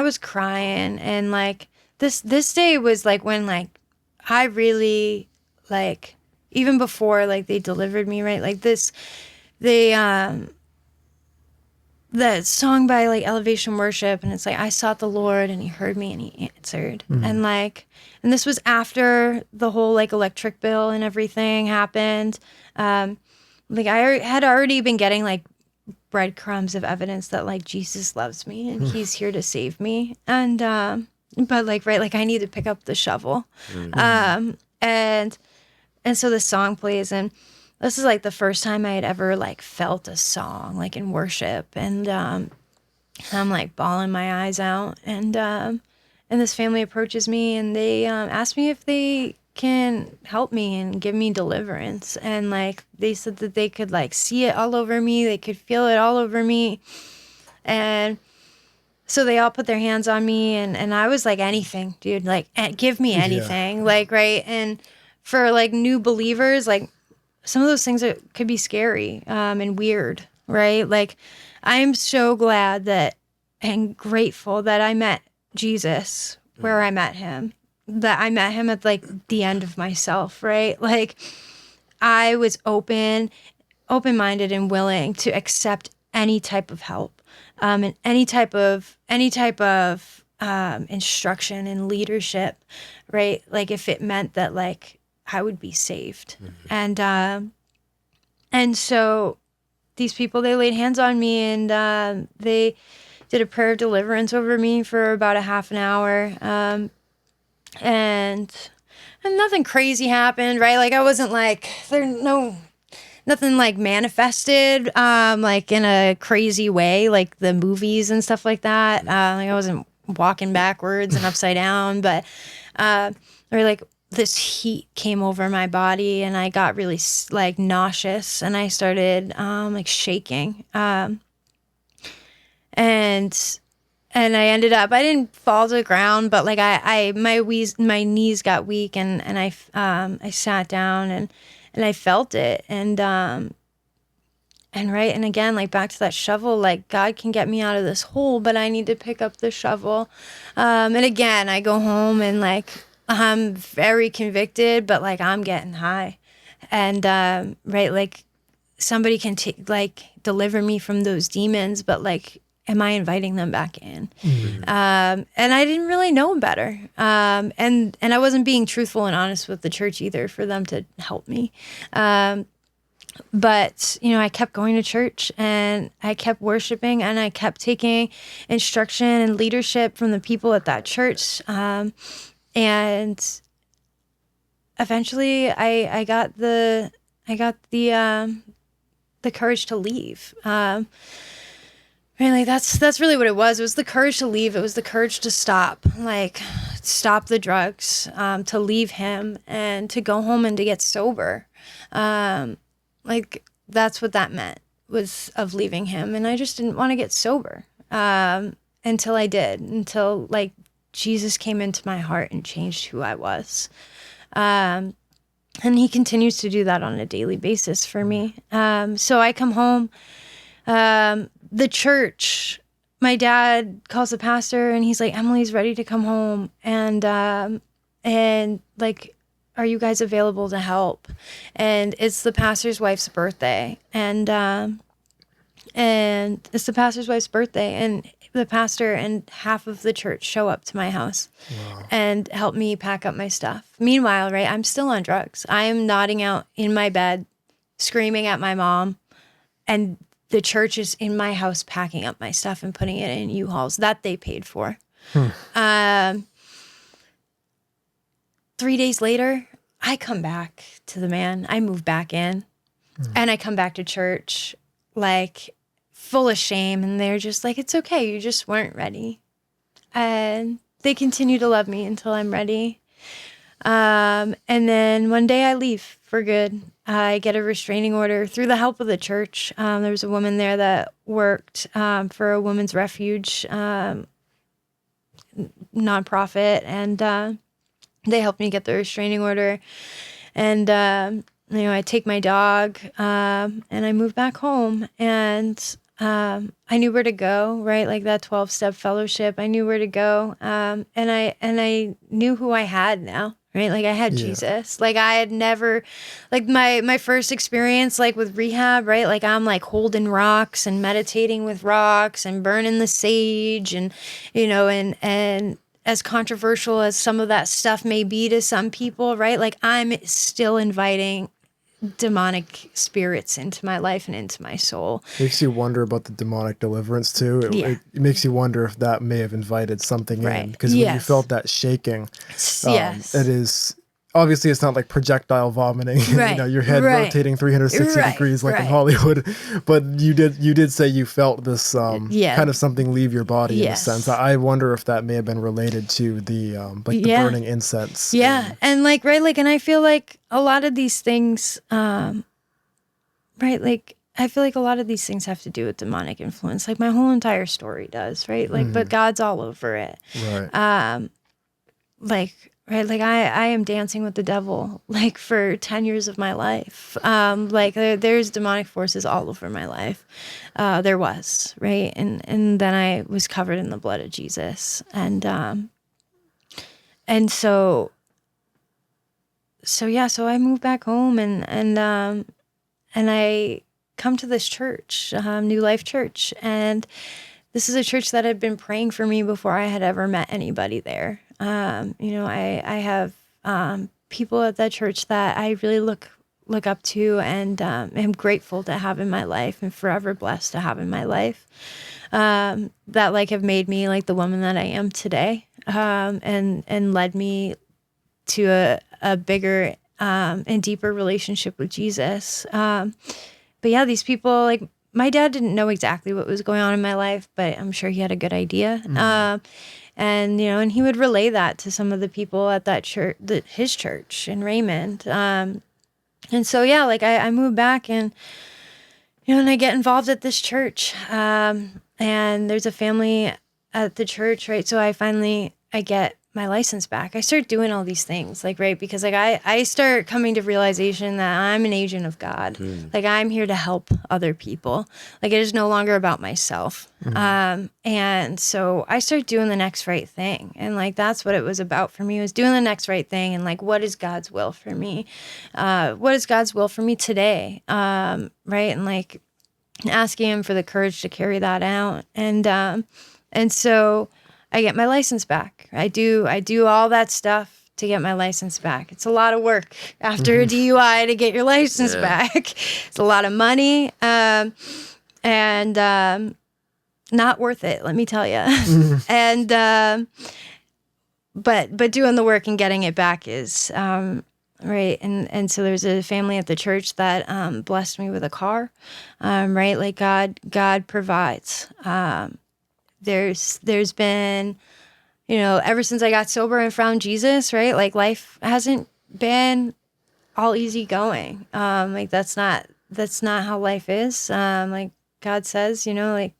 was crying, and like this day was like when like I really like, even before like they delivered me, right, like this, that song by like Elevation Worship, and it's like, I sought the Lord and he heard me and he answered. And this was after the whole like electric bill and everything happened. Like I had already been getting like breadcrumbs of evidence that like Jesus loves me and he's here to save me. And but like, right, like I need to pick up the shovel. And so the song plays, and this is like the first time I had ever like felt a song like in worship, and I'm like bawling my eyes out, and this family approaches me, and they ask me if they can help me and give me deliverance, and like they said that they could like see it all over me, they could feel it all over me, and so they all put their hands on me, and I was like, anything, dude, like give me anything, like, right. And for like new believers, like some of those things could be scary and weird, right? Like I'm so glad that and grateful that I met Jesus where I met him, that I met him at like the end of myself, right? Like I was open-minded and willing to accept any type of help, and any type of instruction and leadership, right? Like if it meant that like I would be saved. And so these people, they laid hands on me, and they did a prayer of deliverance over me for about a half an hour. And nothing crazy happened, right? Like I wasn't like, nothing like manifested, like in a crazy way, like the movies and stuff like that. Like I wasn't walking backwards and upside down, but, or like this heat came over my body, and I got really like nauseous, and I started, like shaking. And I ended up, I didn't fall to the ground, but like my knees got weak, and I sat down, and I felt it. And right. And again, like back to that shovel, like God can get me out of this hole, but I need to pick up the shovel. And again, I go home, and like, I'm very convicted, but like I'm getting high, and right, like somebody can deliver me from those demons, but like, am I inviting them back in? And I didn't really know better, and I wasn't being truthful and honest with the church either for them to help me. But you know, I kept going to church, and I kept worshiping, and I kept taking instruction and leadership from the people at that church. And eventually I got the courage to leave. Really, that's really what it was. It was the courage to leave. It was the courage to stop the drugs, to leave him, and to go home and to get sober. Like that's what that meant, was of leaving him. And I just didn't want to get sober, until I did, until like Jesus came into my heart and changed who I was. And he continues to do that on a daily basis for me. So I come home, the church, my dad calls the pastor, and he's like, Emily's ready to come home. And and like, are you guys available to help? And it's the pastor's wife's birthday, and it's the pastor's wife's birthday, and the pastor and half of the church show up to my house and help me pack up my stuff. Meanwhile, right, I'm still on drugs. I am nodding out in my bed, screaming at my mom, and the church is in my house packing up my stuff and putting it in U-Hauls that they paid for. 3 days later, I come back to the man. I move back in, and I come back to church, like, full of shame, and they're just like, it's okay, you just weren't ready. And they continue to love me until I'm ready. And then one day I leave for good. I get a restraining order through the help of the church. There was a woman there that worked for a women's refuge nonprofit, and they helped me get the restraining order. And I take my dog, and I move back home, and I knew where to go, right? Like that 12-step fellowship, I knew where to go. And I knew who I had now, right? Like I had Jesus. Like I had never, like my first experience, like with rehab, right? Like I'm like holding rocks and meditating with rocks and burning the sage, and, and as controversial as some of that stuff may be to some people, right? Like I'm still inviting demonic spirits into my life and into my soul.
Makes you wonder about the demonic deliverance too. It makes you wonder if that may have invited something in, because when you felt that shaking, it is obviously it's not like projectile vomiting, your head rotating 360 degrees like in Hollywood, but you did say you felt this kind of something leave your body in a sense. I wonder if that may have been related to the the burning incense.
And I feel like a lot of these things, I feel like a lot of these things have to do with demonic influence. Like my whole entire story does, right? Like, but God's all over it. Right. I am dancing with the devil, like for 10 years of my life. There's demonic forces all over my life. There was, right? And then I was covered in the blood of Jesus. And so I moved back home, and I come to this church, New Life Church. And this is a church that had been praying for me before I had ever met anybody there. I have people at that church that I really look up to, and am grateful to have in my life, and forever blessed to have in my life, that have made me like the woman that I am today, and led me to a bigger and deeper relationship with Jesus. But these people, like my dad didn't know exactly what was going on in my life, but I'm sure he had a good idea. And he would relay that to some of the people at that church, his church in Raymond. And so, I moved back, and, and I get involved at this church. And there's a family at the church, right? So I get my license back. I start doing all these things, because I start coming to realization that I'm an agent of God. Like I'm here to help other people. Like it is no longer about myself. And so I start doing the next right thing. And that's what it was about for me, was doing the next right thing. And what is God's will for me? What is God's will for me today? Right. And asking him for the courage to carry that out. And so I get my license back. I do all that stuff to get my license back. It's a lot of work after a DUI to get your license back. It's a lot of money, and not worth it, let me tell you. And but doing the work and getting it back is right. And so there's a family at the church that blessed me with a car. Right, like God provides. There's been, ever since I got sober and found Jesus, right? Like life hasn't been all easy going. That's not how life is. Like God says, there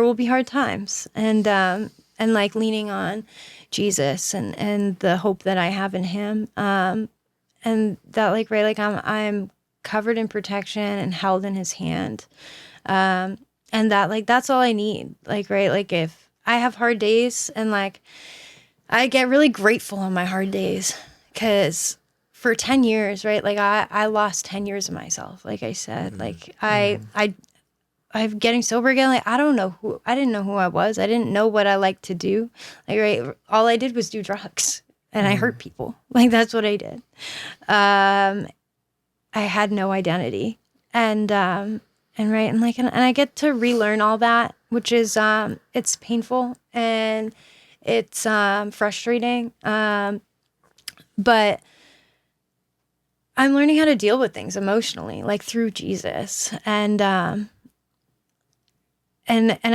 will be hard times, and leaning on Jesus and the hope that I have in him. And that I'm covered in protection and held in his hand. And that that's all I need. If I have hard days and I get really grateful on my hard days because for 10 years, right? Like I lost 10 years of myself. Like I said, like I'm getting sober again. Like I didn't know who I was. I didn't know what I liked to do. Like, right. All I did was do drugs and I hurt people. Like that's what I did. I had no identity and right. And I get to relearn all that, which is, it's painful and it's, frustrating. But I'm learning how to deal with things emotionally, like through Jesus. And I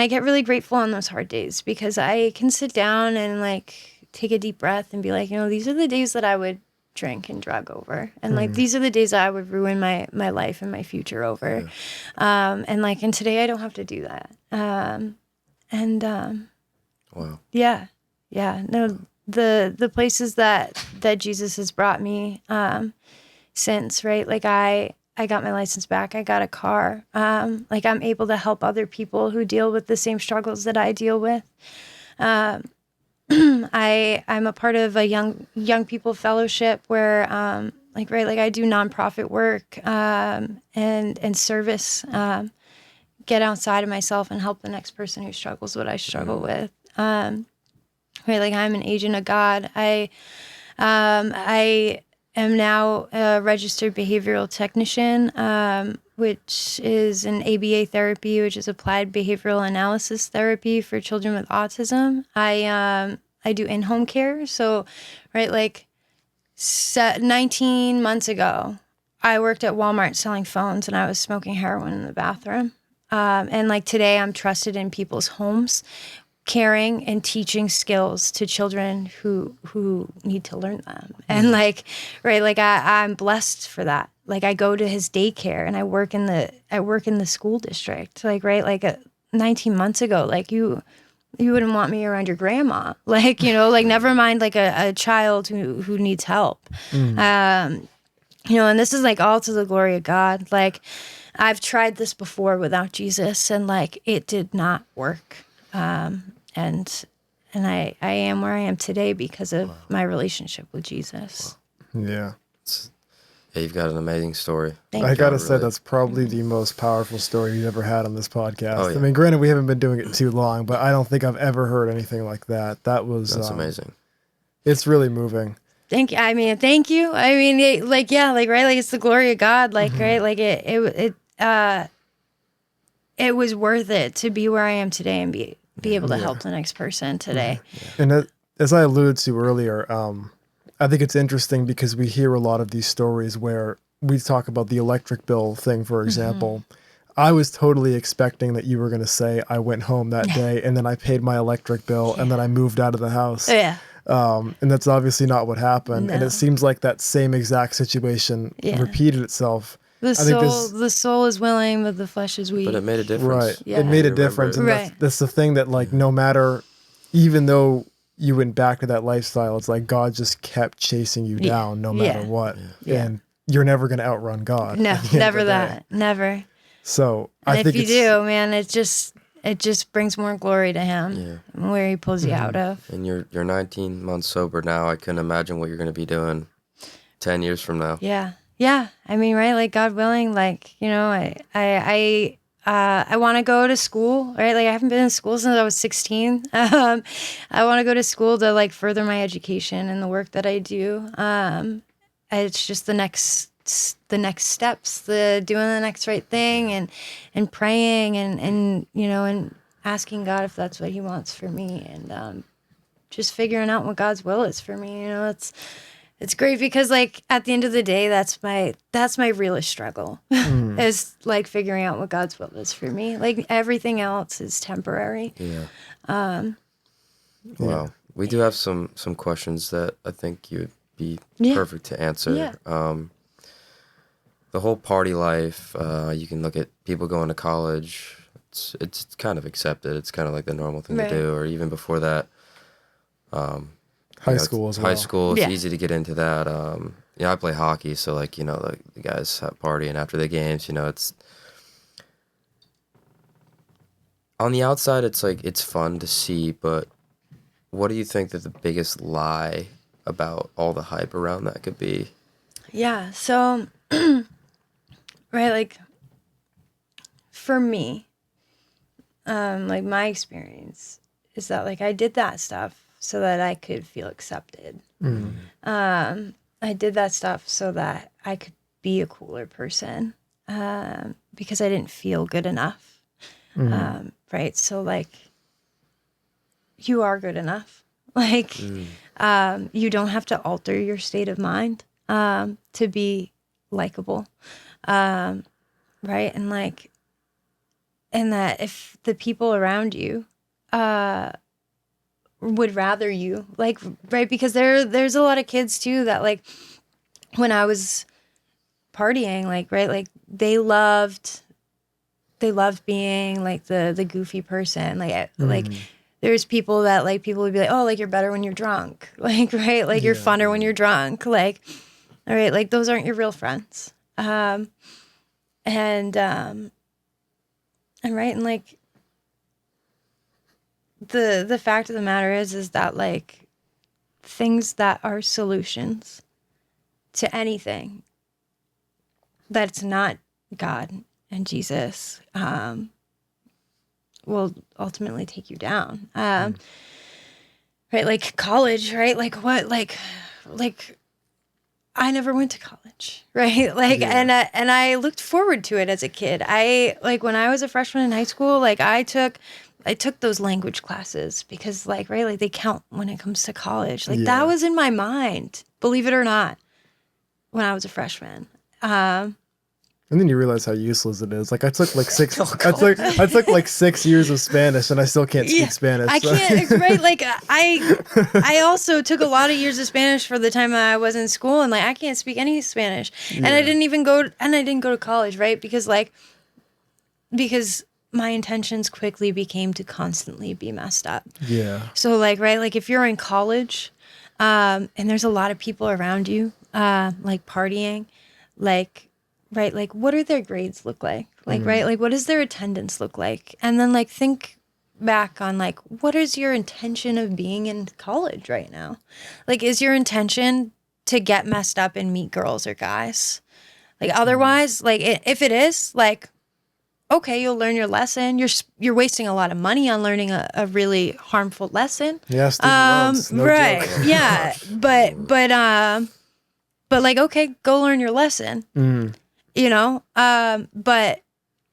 get really grateful on those hard days because I can sit down and like take a deep breath and be like, these are the days that I would drink and drug over. And like, these are the days that I would ruin my life and my future over. Yeah. And today I don't have to do that.
Wow.
Yeah. Yeah. No, the places that Jesus has brought me, since, right? Like I got my license back. I got a car. Like I'm able to help other people who deal with the same struggles that I deal with. I'm a part of a young people fellowship where, like I do nonprofit work, and service, get outside of myself and help the next person who struggles what I struggle with. Right. Like I'm an agent of God. I am now a registered behavioral technician, which is an ABA therapy, which is applied behavioral analysis therapy for children with autism. I do in-home care. So, right, like 19 months ago, I worked at Walmart selling phones and I was smoking heroin in the bathroom. And like today, I'm trusted in people's homes, caring and teaching skills to children who need to learn them. And like, right, like I'm blessed for that. Like I go to his daycare and I work in the school district. Like, right, like 19 months ago, like you wouldn't want me around your grandma. Like, like never mind like a child who needs help. And this is like all to the glory of God. Like I've tried this before without Jesus and like it did not work. And I am where I am today because of my relationship with Jesus.
Wow. Yeah.
Yeah, you've got an amazing story.
I gotta say, that's probably the most powerful story you've ever had on this podcast.
Oh, yeah.
I mean, granted, we haven't been doing it too long, but I don't think I've ever heard anything like that. That's
amazing.
It's really moving.
Thank you. I mean, thank you. I mean, right, like it's the glory of God. Like, right, like it was worth it to be where I am today and be able to help the next person today.
And as I alluded to earlier, I think it's interesting because we hear a lot of these stories where we talk about the electric bill thing, for example. I was totally expecting that you were going to say, I went home that day and then I paid my electric bill and then I moved out of the house.
Yeah.
And that's obviously not what happened.
No.
And it seems like that same exact situation repeated itself.
The soul is willing, but the flesh is weak.
But it made a difference.
Right. Yeah. It made a difference. And that's the thing that, like, no matter, even though you went back to that lifestyle, it's like God just kept chasing you down no matter what. Yeah. And you're never going to outrun God.
No, never that. Never.
So
and I think if you do, man, it just brings more glory to him where he pulls you out of.
And you're 19 months sober now. I couldn't imagine what you're going to be doing 10 years from now.
Yeah. Yeah. I mean, right. Like God willing, like, I want to go to school, right? Like I haven't been in school since I was 16. I want to go to school to like further my education and the work that I do. It's just the next steps, the doing the next right thing and praying and asking God if that's what he wants for me and just figuring out what God's will is for me. It's great because like at the end of the day, that's my realest struggle is like figuring out what God's will is for me. Like everything else is temporary.
Yeah. Wow. We do have some questions that I think you would be perfect to answer.
Yeah.
The whole party life, you can look at people going to college. It's kind of accepted. It's kind of like the normal thing to do. Or even before that,
high school as well.
High school, it's easy to get into that. I play hockey, so like the guys have partying after the games. It's on the outside, it's like it's fun to see, but what do you think that the biggest lie about all the hype around that could be?
Yeah. So, right, like for me, like my experience is that like I did that stuff so that I could feel accepted. I did that stuff so that I could be a cooler person, because I didn't feel good enough. Right. So like, you are good enough. Like, you don't have to alter your state of mind, to be likable. Right. And like, and that if the people around you, would rather you, like, right, because there's a lot of kids too that like when I was partying, like, right, like they loved being like the goofy person, like there's people that like people would be like, oh, like you're better when you're drunk, like, right, like you're funner when you're drunk, like, all right, like those aren't your real friends. And right, and like the fact of the matter is that like things that are solutions to anything that's not God and Jesus, will ultimately take you down. Right, like college, right? Like what, like I never went to college, right? Like, and I looked forward to it as a kid. I like when I was a freshman in high school, like I took those language classes because like, right, like they count when it comes to college. Like that was in my mind, believe it or not, when I was a freshman.
And then you realize how useless it is. Like I took like I took like 6 years of Spanish and I still can't speak Spanish.
I can't, right? Like I also took a lot of years of Spanish for the time I was in school, and like I can't speak any Spanish. And I didn't go to college, right? Because my intentions quickly became to constantly be messed up. Yeah. So like, right, like if you're in college, and there's a lot of people around you, like partying, like, right, like what do their grades look like? Like, right, like what does their attendance look like? And then like think back on like, what is your intention of being in college right now? Like, is your intention to get messed up and meet girls or guys? Like otherwise, like if it is, like, okay, you'll learn your lesson. You're wasting a lot of money on learning a really harmful lesson.
Yeah, student loans, no
right.
joke.
Yeah, but like, okay, go learn your lesson. You know, but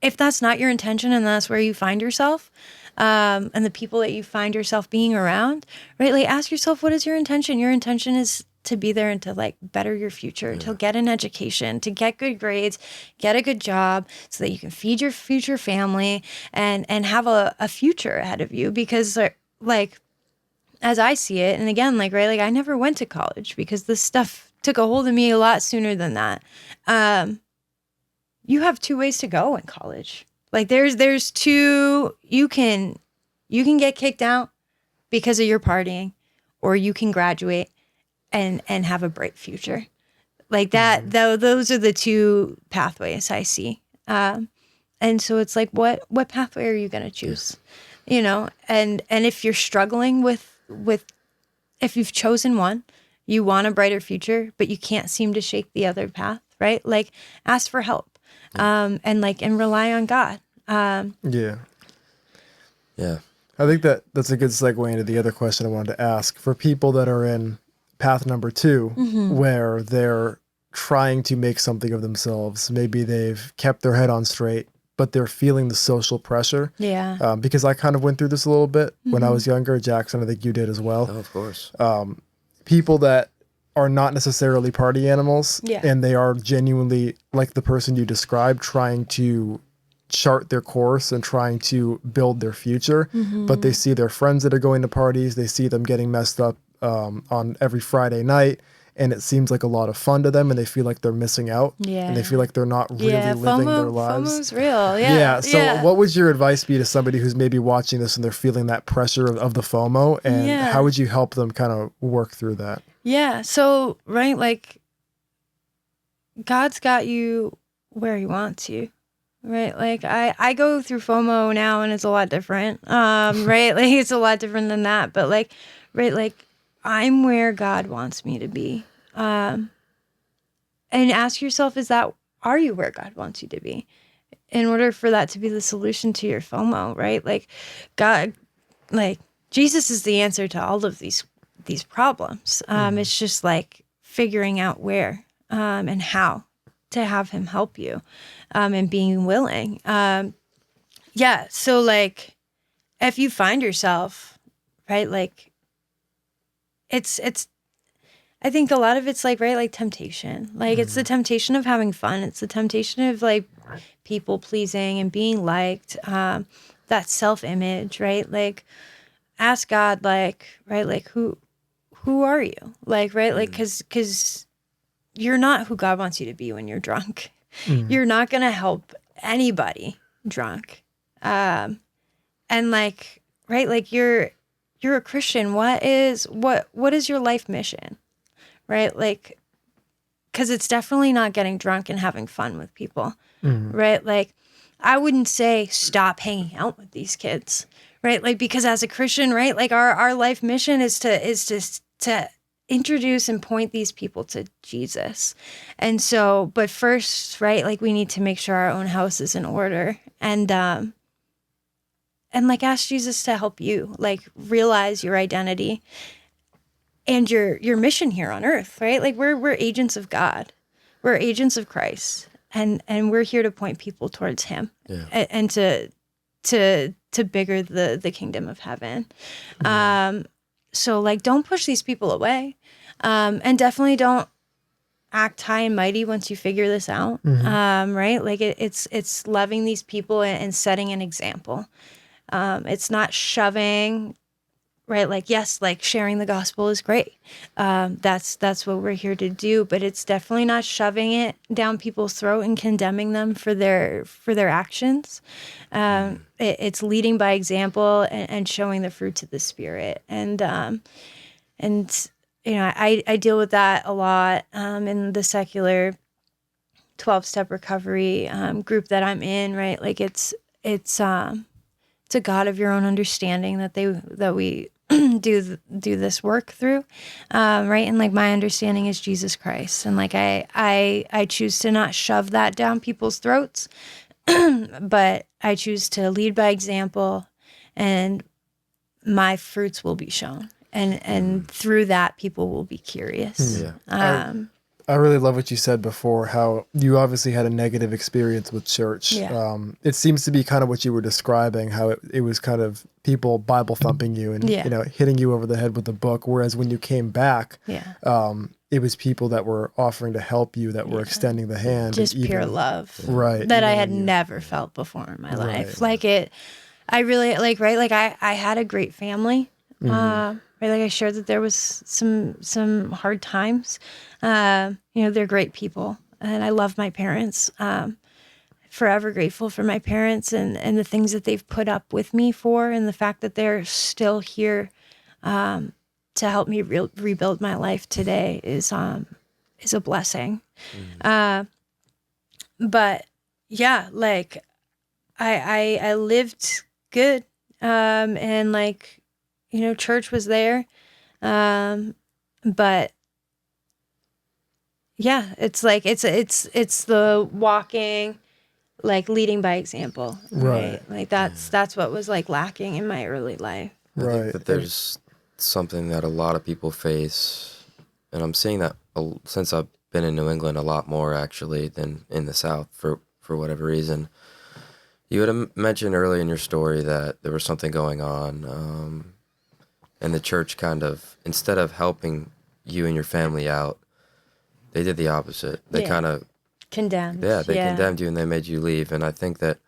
if that's not your intention and that's where you find yourself, and the people that you find yourself being around, right? Like ask yourself, what is your intention? Your intention is to be there and to like better your future, to get an education, to get good grades, get a good job so that you can feed your future family and have a future ahead of you. Because like, as I see it, and again, like, right, like I never went to college because this stuff took a hold of me a lot sooner than that. You have two ways to go in college. Like there's two, you can get kicked out because of your partying, or you can graduate and have a bright future. Like that, though, those are the two pathways I see. And so it's like, what pathway are you going to choose? You know, and if you're struggling with, if you've chosen one, you want a brighter future, but you can't seem to shake the other path, right? Like ask for help. And rely on God.
Yeah. I think that's a good segue into the other question I wanted to ask. For people that are in path number 2, where they're trying to make something of themselves, maybe they've kept their head on straight, but they're feeling the social pressure. Yeah. Because I kind of went through this a little bit when I was younger. Jackson, I think you did as well.
Oh, of course.
People that are not necessarily party animals, and they are genuinely, like the person you described, trying to chart their course and trying to build their future, but they see their friends that are going to parties, they see them getting messed up on every Friday night, and it seems like a lot of fun to them, and they feel like they're missing out, and they feel like they're not really living their lives.
FOMO's real.
So what would your advice be to somebody who's maybe watching this and they're feeling that pressure of the FOMO, and how would you help them kind of work through that?
Yeah. So, right, like God's got you where he wants you, right? Like I go through FOMO now and it's a lot different. Right. Like it's a lot different than that, but like, right? Like, I'm where God wants me to be. And ask yourself, are you where God wants you to be? In order for that to be the solution to your FOMO, right? Like, God, like, Jesus is the answer to all of these problems. It's just like figuring out where and how to have him help you, and being willing. So like, if you find yourself, right, like, it's I think a lot of it's like, right, like temptation. Like, it's the temptation of having fun. It's the temptation of like people pleasing and being liked. That self-image, right? Like, ask God, like, right, like, who are you? Like, right, like, because you're not who God wants you to be when you're drunk. You're not gonna help anybody drunk. And like, right, like, you're a Christian. What is your life mission? Right? Like, because it's definitely not getting drunk and having fun with people, right? Like, I wouldn't say stop hanging out with these kids, right? Like, because as a Christian, right, like, our life mission is to introduce and point these people to Jesus. And so, but first, right, like, we need to make sure our own house is in order, and like, ask Jesus to help you, like, realize your identity and your mission here on earth, right? Like, we're agents of God. We're agents of Christ. And we're here to point people towards him, and to bigger the kingdom of heaven. So like, don't push these people away. And definitely don't act high and mighty once you figure this out. Right? Like, it's loving these people and setting an example. It's not shoving, right? Like, yes, like, sharing the gospel is great. That's what we're here to do, but it's definitely not shoving it down people's throat and condemning them for their actions. It's leading by example and showing the fruits of the Spirit. And you know, I deal with that a lot in the secular 12-step recovery group that I'm in, right? Like, it's a God of your own understanding that we do this work through, right? And like, my understanding is Jesus Christ, and like, I choose to not shove that down people's throats, but I choose to lead by example, and my fruits will be shown, and through that, people will be curious.
I really love what you said before, how you obviously had a negative experience with church. It seems to be kind of what you were describing, how it was kind of people Bible thumping you and you know, hitting you over the head with the book. Whereas when you came back, it was people that were offering to help you, that were extending the hand.
Just pure love.
Right.
That I had never felt before in my life. Like, I really, like, right, like, I had a great family. Right, like, I shared that there was some hard times. You know, they're great people, and I love my parents. Forever grateful for my parents and the things that they've put up with me for, and the fact that they're still here to help me rebuild my life today is a blessing. But yeah, like, I lived good, and like, you know, church was there, but yeah, it's like, it's the walking, like, leading by example, right? Like, that's what was like lacking in my early life.
I think that there's something that a lot of people face, and I'm seeing that since I've been in New England a lot more actually than in the South for whatever reason. You had mentioned earlier in your story that there was something going on, and the church kind of, instead of helping you and your family out, they did the opposite. They kind of
condemned.
Yeah, they condemned you and they made you leave. And I think that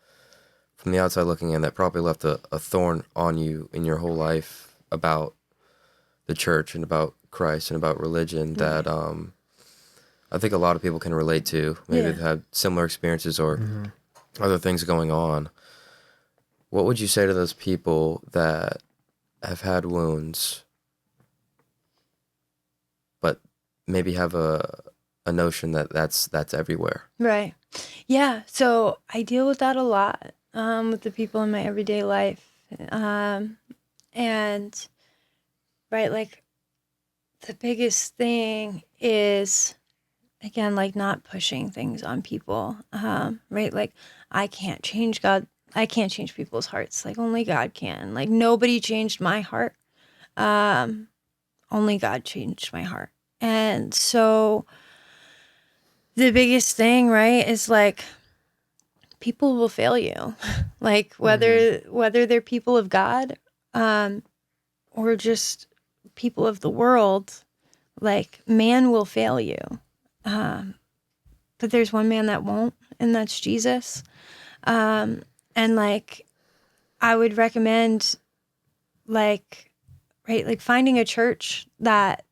from the outside looking in, that probably left a thorn on you in your whole life about the church and about Christ and about religion that I think a lot of people can relate to. Maybe they've had similar experiences or other things going on. What would you say to those people that have had wounds, but maybe have a notion that that's everywhere?
Right. Yeah. So I deal with that a lot with the people in my everyday life. And right, like the biggest thing is, again, like not pushing things on people, right? Like I can't change God. I can't change people's hearts. Like only God can. Like nobody changed my heart. Only God changed my heart. And so the biggest thing, right, is like people will fail you. Like whether they're people of God, or just people of the world, like man will fail you. But there's one man that won't, and that's Jesus. And like, I would recommend, like, right, like finding a church that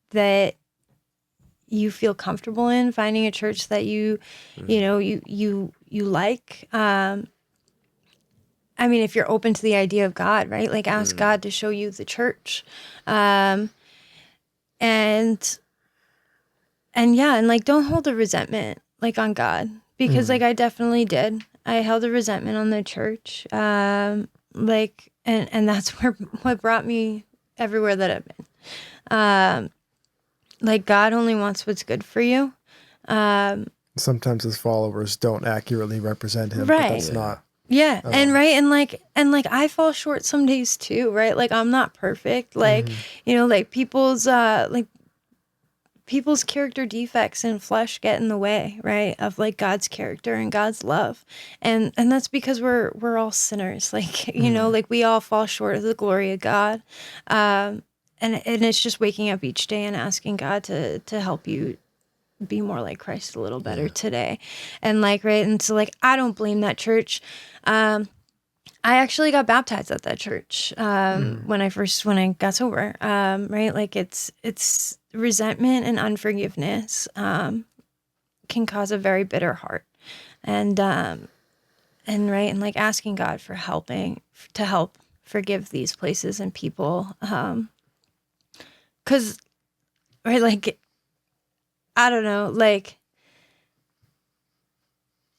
you feel comfortable in, finding a church that you like. I mean, if you're open to the idea of God, right? Like ask God to show you the church. And yeah, and like don't hold a resentment like on God, because like I definitely did. I held a resentment on the church. Like and that's what brought me everywhere that I've been. Like God only wants what's good for you.
Sometimes his followers don't accurately represent him, but that's not.
Yeah. And right. And like I fall short some days too, right? Like I'm not perfect. Like, like people's character defects and flesh get in the way, right? Of like God's character and God's love. And that's because we're all sinners. Like, like we all fall short of the glory of God. And it's just waking up each day and asking God to help you be more like Christ a little better today. And like, right. And so like, I don't blame that church. I actually got baptized at that church when I got sober. Right, like it's resentment and unforgiveness can cause a very bitter heart, and right, and like asking God for help forgive these places and people, because right, like I don't know, like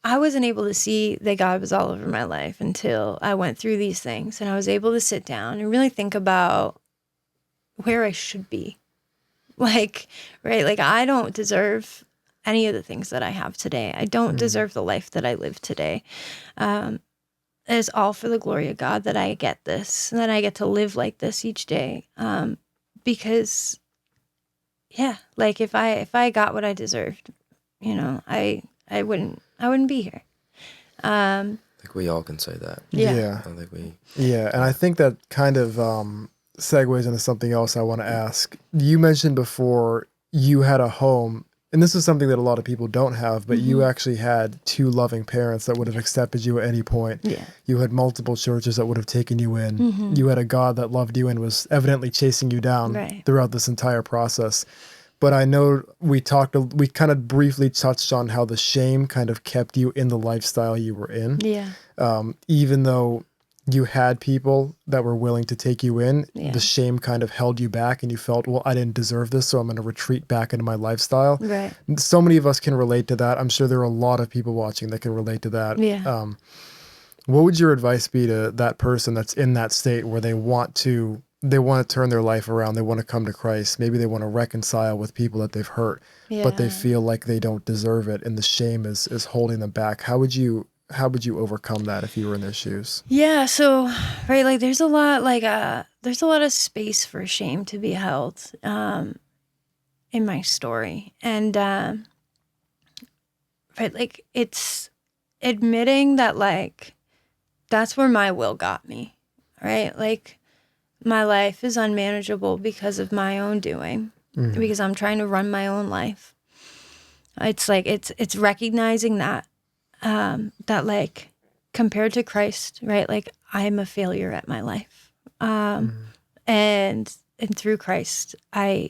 I wasn't able to see that God was all over my life until I went through these things and I was able to sit down and really think about where I should be. Like, right, like I don't deserve any of the things that I have today. I don't deserve the life that I live today. It's all for the glory of God that I get this, and that I get to live like this each day. Because, yeah, like if I got what I deserved, I wouldn't be here.
I think we all can say that.
Yeah.
I think we.
Yeah, and I think that kind of segues into something else I want to ask. You mentioned before you had a home, and this is something that a lot of people don't have, but you actually had two loving parents that would have accepted you at any point.
Yeah.
You had multiple churches that would have taken you in. You had a God that loved you and was evidently chasing you down throughout this entire process. But I know we kind of briefly touched on how the shame kind of kept you in the lifestyle you were in.
Yeah.
Even though you had people that were willing to take you in, the shame kind of held you back and you felt, well, I didn't deserve this, so I'm going to retreat back into my lifestyle.
Right.
So many of us can relate to that. I'm sure there are a lot of people watching that can relate to that.
Yeah.
What would your advice be to that person that's in that state where they want to turn their life around, they want to come to Christ, maybe they want to reconcile with people that they've hurt, but they feel like they don't deserve it and the shame is holding them back? How would you overcome that if you were in their shoes?
Yeah, so right, like there's a lot of space for shame to be held in my story. And right, like it's admitting that like that's where my will got me, right? Like my life is unmanageable because of my own doing, because I'm trying to run my own life. It's like it's recognizing that that like compared to Christ, right? Like I'm a failure at my life. And through Christ, I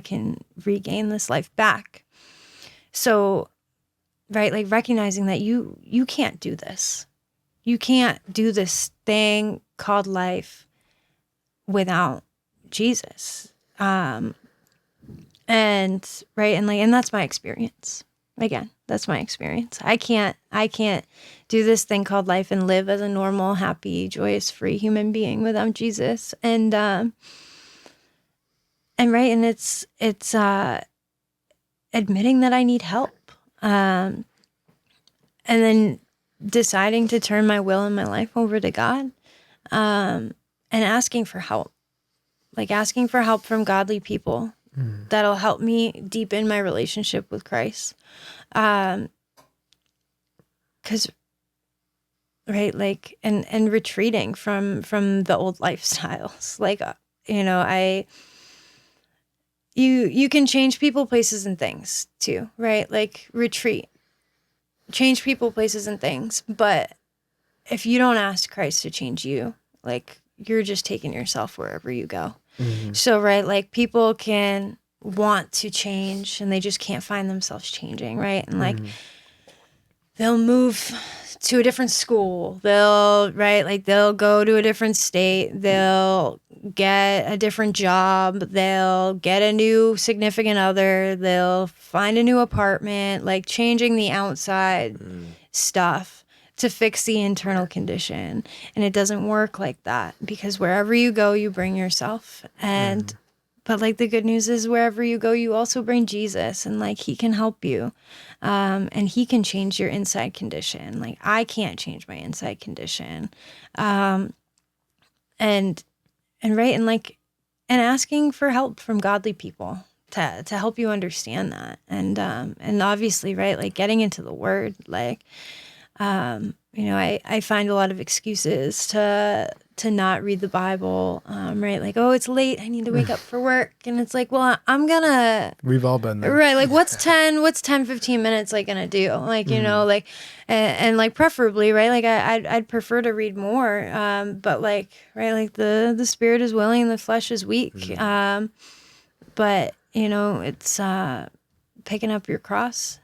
can regain this life back. So, right, like recognizing that you can't do this. You can't do this thing called life without Jesus. And right, and that's my experience. Again, that's my experience. I can't do this thing called life and live as a normal, happy, joyous, free human being without Jesus. And and it's admitting that I need help. And then deciding to turn my will and my life over to God, and asking for help, like asking for help from godly people that'll help me deepen my relationship with Christ. 'Cause right, like, and retreating from the old lifestyles. Like, you can change people, places, and things too, right? Like, retreat, change people, places, and things. But if you don't ask Christ to change you, like, you're just taking yourself wherever you go. So, right, like, people can want to change and they just can't find themselves changing, right? And like, they'll move to a different school. They'll go to a different state. They'll get a different job. They'll get a new significant other. They'll find a new apartment, like changing the outside stuff to fix the internal condition. And it doesn't work like that, because wherever you go, you bring yourself. And but like, the good news is, wherever you go, you also bring Jesus, and like, he can help you. And he can change your inside condition. Like, I can't change my inside condition. And right. And like, and asking for help from godly people to help you understand that. And obviously, right, like, getting into the word, like, I find a lot of excuses to not read the Bible, right? Like, oh, it's late, I need to wake up for work. And it's like, well,
we've all been there.
Right. Like, what's 10, 15 minutes like gonna do? Like, like, and like, preferably, right? Like, I'd prefer to read more. But like, right, like, the spirit is willing and the flesh is weak. But it's, picking up your cross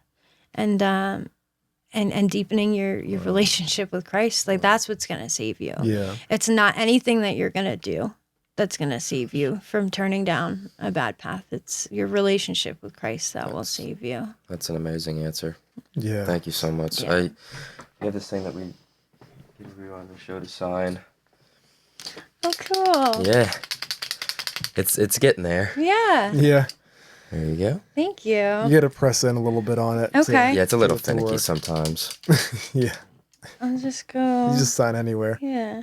and deepening your relationship with Christ. Like, that's what's going to save you.
Yeah.
It's not anything that you're going to do that's going to save you from turning down a bad path. It's your relationship with Christ that will save you.
That's an amazing answer.
Yeah.
Thank you so much.
Yeah.
We have this thing that we give everyone on the show to sign.
Oh, cool.
Yeah. It's getting there.
Yeah.
Yeah.
There you go.
Thank you.
You got to press in a little bit on it.
Okay.
Yeah, it's a little finicky sometimes.
Yeah.
I'll just go.
You just sign anywhere.
Yeah.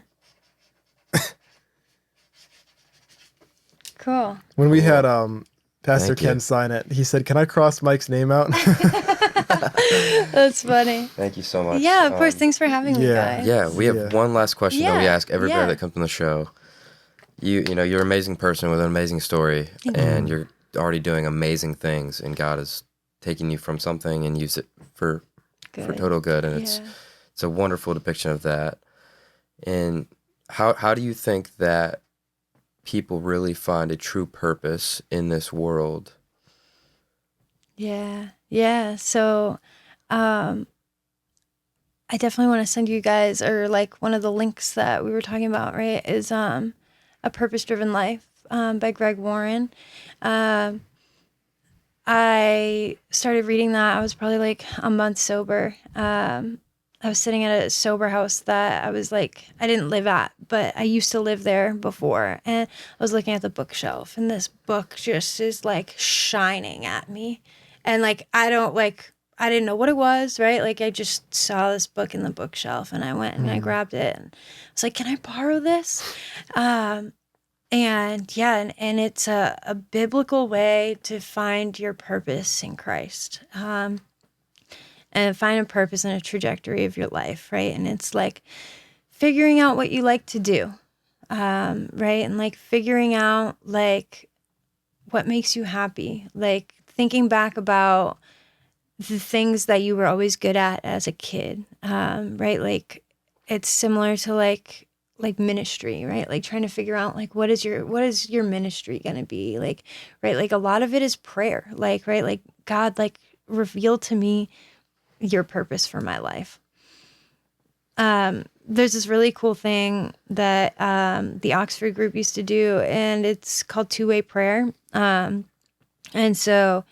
Cool.
When we had Pastor Ken sign it, he said, "Can I cross Mike's name out?"
That's funny.
Thank you so much.
Yeah, of course. Thanks for having me, guys.
Yeah, we have one last question that we ask everybody that comes on the show. You're an amazing person with an amazing story, and you're already doing amazing things, and God is taking you from something and use it for total good, and it's a wonderful depiction of that. And how do you think that people really find a true purpose in this world?
Yeah. So, I definitely want to send you guys, or like, one of the links that we were talking about, right, is A Purpose-Driven Life by Greg Warren. I started reading that. I was probably like a month sober. I was sitting at a sober house that I didn't live at, but I used to live there before. And I was looking at the bookshelf, and this book just is like shining at me. And like, I didn't know what it was, right? Like, I just saw this book in the bookshelf, and I went and I grabbed it, and I was like, can I borrow this? And it's a biblical way to find your purpose in Christ. And find a purpose and a trajectory of your life, right? And it's like figuring out what you like to do, right? And like figuring out like what makes you happy, like thinking back about the things that you were always good at as a kid, right? Like, it's similar to like ministry, right? Like, trying to figure out like, what is your ministry going to be? Like, right? Like, a lot of it is prayer, like, right? Like, God, like, reveal to me your purpose for my life. There's this really cool thing that the Oxford group used to do, and it's called two-way prayer. And so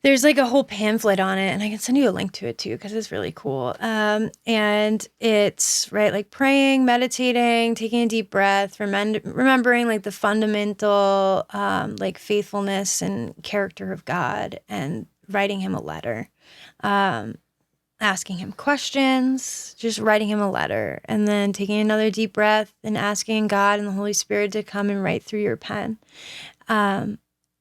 there's like a whole pamphlet on it, and I can send you a link to it too, because it's really cool. And it's right, like praying, meditating, taking a deep breath, remembering like the fundamental like faithfulness and character of God, and writing him a letter, asking him questions, just writing him a letter, and then taking another deep breath and asking God and the Holy Spirit to come and write through your pen.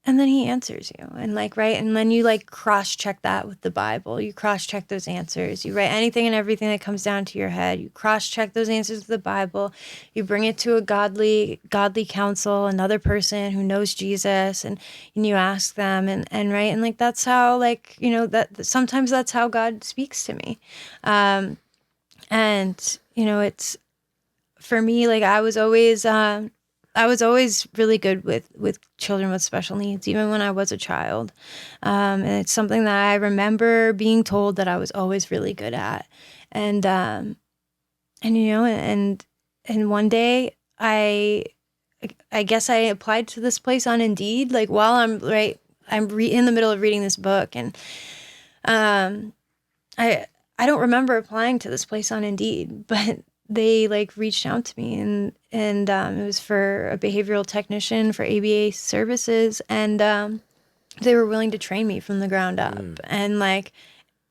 And then he answers you, and like, right. And then you like cross-check that with the Bible. You cross-check those answers. You write anything and everything that comes down to your head. You cross-check those answers with the Bible. You bring it to a godly counsel, another person who knows Jesus, and you ask them, and right. And like, that's how, like, that sometimes that's how God speaks to me. And, it's, for me, like, I was always really good with children with special needs, even when I was a child. And it's something that I remember being told that I was always really good at. And one day I guess I applied to this place on Indeed, like while I'm in the middle of reading this book. And I don't remember applying to this place on Indeed, but they like reached out to me, and it was for a behavioral technician for ABA services, and they were willing to train me from the ground up. And like,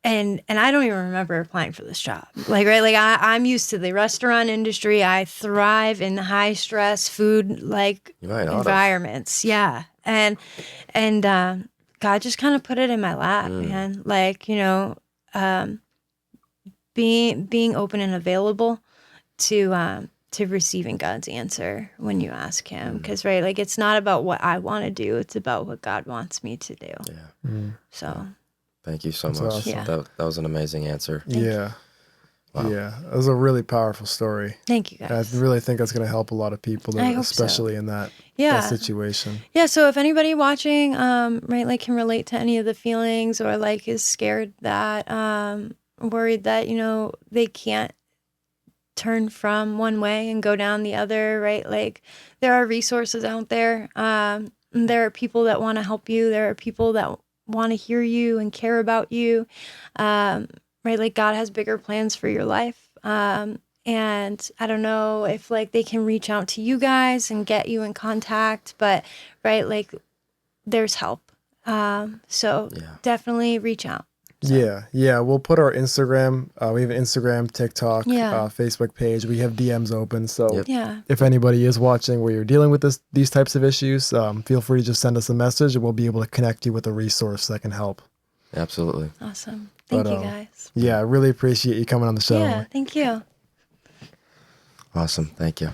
and I don't even remember applying for this job. Like, right, like I'm used to the restaurant industry. I thrive in high stress food like environments. Yeah, and God just kind of put it in my lap, man. Like, being open and available to receiving God's answer when you ask him. Because, right, like, it's not about what I want to do. It's about what God wants me to do. Yeah. So.
Thank you so much.
Awesome.
Yeah.
That was an amazing answer.
Yeah.
Wow.
Yeah. It was a really powerful story.
Thank you, guys.
I really think that's going to help a lot of people, especially in that situation. Yeah.
So if anybody watching, right, like, can relate to any of the feelings, or like is scared that, worried that, they can't turn from one way and go down the other, right? Like, there are resources out there. There are people that want to help you. There are people that want to hear you and care about you. Right? Like, God has bigger plans for your life. And I don't know if like they can reach out to you guys and get you in contact, but right, like, there's help. So definitely reach out. So.
Yeah. We'll put our Instagram. We have an Instagram, TikTok, Facebook page. We have DMs open. So if anybody is watching where you're dealing with these types of issues, feel free to just send us a message, and we'll be able to connect you with a resource that can help.
Absolutely.
Awesome. Thank you, guys.
Yeah, I really appreciate you coming on the show.
Yeah, thank you.
Awesome. Thank you.